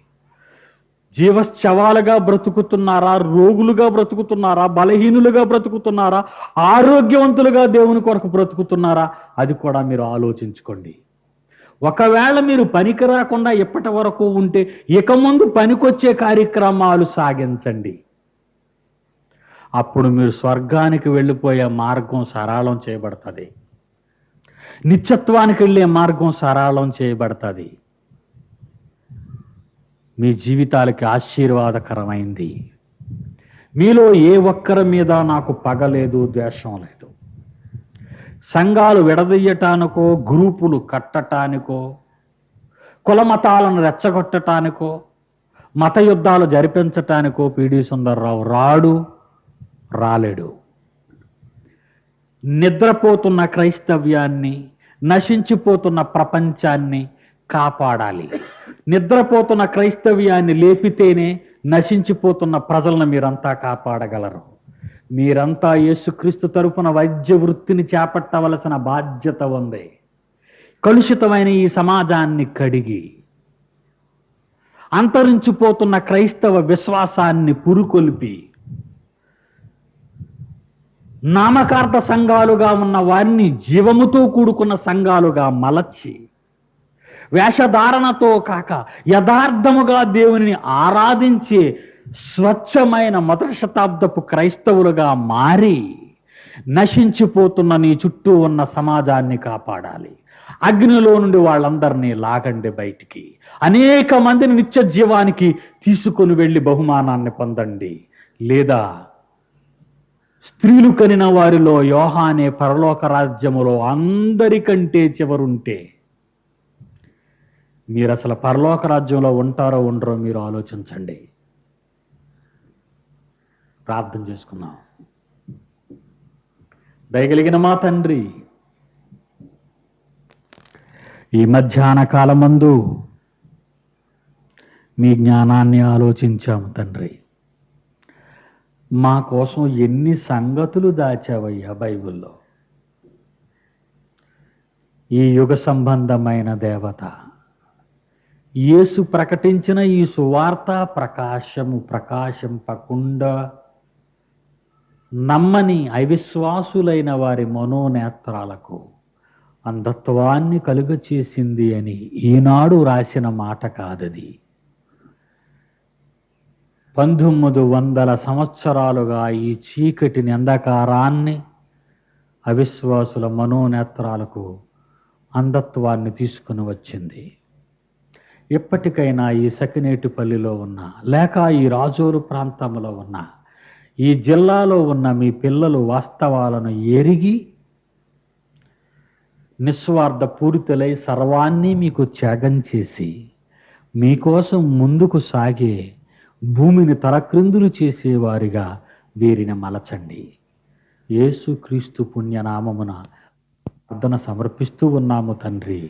జీవశ్చవాలుగా బ్రతుకుతున్నారా, రోగులుగా బ్రతుకుతున్నారా, బలహీనులుగా బ్రతుకుతున్నారా, ఆరోగ్యవంతులుగా దేవుని కొరకు బ్రతుకుతున్నారా, అది కూడా మీరు ఆలోచించుకోండి. ఒకవేళ మీరు పనికి రాకుండా ఇప్పటి వరకు ఉంటే ఇక ముందు పనికొచ్చే కార్యక్రమాలు సాగించండి. అప్పుడు మీరు స్వర్గానికి వెళ్ళిపోయే మార్గం సరళం చేయబడుతుంది, నిత్యత్వానికి వెళ్ళే మార్గం సరళం చేయబడుతుంది. మీ జీవితాలకి ఆశీర్వాదకరమైంది. మీలో ఏ ఒక్కరి మీద నాకు పగ లేదు, ద్వేషం లేదు. సంఘాలు విడదీయటానికో, గ్రూపులు కట్టటానికో, కులమతాలను రెచ్చగొట్టటానికో, మత యుద్ధాలు జరిపించటానికో పిడి సుందర్రావు రాలేడు. నిద్రపోతున్న క్రైస్తవ్యాన్ని, నశించిపోతున్న ప్రపంచాన్ని కాపాడాలి. నిద్రపోతున్న క్రైస్తవ్యాన్ని లేపితేనే నశించిపోతున్న ప్రజలను మీరంతా కాపాడగలరు. మీరంతా యేసుక్రీస్తు తరపున వైద్య వృత్తిని చేపట్టవలసిన బాధ్యత ఉంది. కలుషితమైన ఈ సమాజాన్ని కడిగి అంతరించిపోతున్న క్రైస్తవ విశ్వాసాన్ని పురుకొల్పి నామకార్థ సంఘాలుగా ఉన్న వారిని జీవముతో కూడుకున్న సంఘాలుగా మలచి, వేషధారణతో కాక యథార్థముగా దేవునిని ఆరాధించే స్వచ్ఛమైన మొదటి శతాబ్దపు క్రైస్తవులుగా మారి నశించిపోతున్న నీ చుట్టూ ఉన్న సమాజాన్ని కాపాడాలి. అగ్నిలో నుండి వాళ్ళందరినీ లాగండి బయటికి. అనేక మందిని నిత్య జీవానికి తీసుకుని వెళ్ళి బహుమానాన్ని పొందండి. లేదా స్త్రీలు కనిన వారిలో యోహానే పరలోక రాజ్యములో అందరికంటే చివరుంటే మీరు అసలు పరలోక రాజ్యంలో ఉంటారో ఉండరో మీరు ఆలోచించండి. ప్రార్థన చేసుకున్నాం. దయగలిగిన మా తండ్రి, ఈ మధ్యాహ్న కాలమందు మీ జ్ఞానాన్ని ఆలోచించాము తండ్రి. మా కోసం ఎన్ని సంగతులు దాచావయ్యా బైబిల్లో. ఈ యుగ సంబంధమైన దేవత యేసు ప్రకటించిన ఈ సువార్త ప్రకాశింపకుండా నమ్మని అవిశ్వాసులైన వారి మనోనేత్రాలకు అంధత్వాన్ని కలుగచేసింది అని ఈనాడు రాసిన మాట కాదది. 1900 సంవత్సరాలుగా ఈ చీకటిని, అంధకారాన్ని అవిశ్వాసుల మనోనేత్రాలకు అంధత్వాన్ని తీసుకుని వచ్చింది. ఎప్పటికైనా ఈ సకినేటిపల్లిలో ఉన్న, లేక ఈ రాజోలు ప్రాంతంలో ఉన్న, ఈ జిల్లాలో ఉన్న మీ పిల్లలు వాస్తవాలను ఎరిగి నిస్వార్థ పూరితులై సర్వాన్ని మీకు త్యాగం చేసి మీకోసం ముందుకు సాగే భూమిని తలక్రిందులు చేసేవారిగా వీరిని మలచండి. యేసుక్రీస్తు పుణ్యనామమున ప్రార్థన సమర్పిస్తూ ఉన్నాము తండ్రి.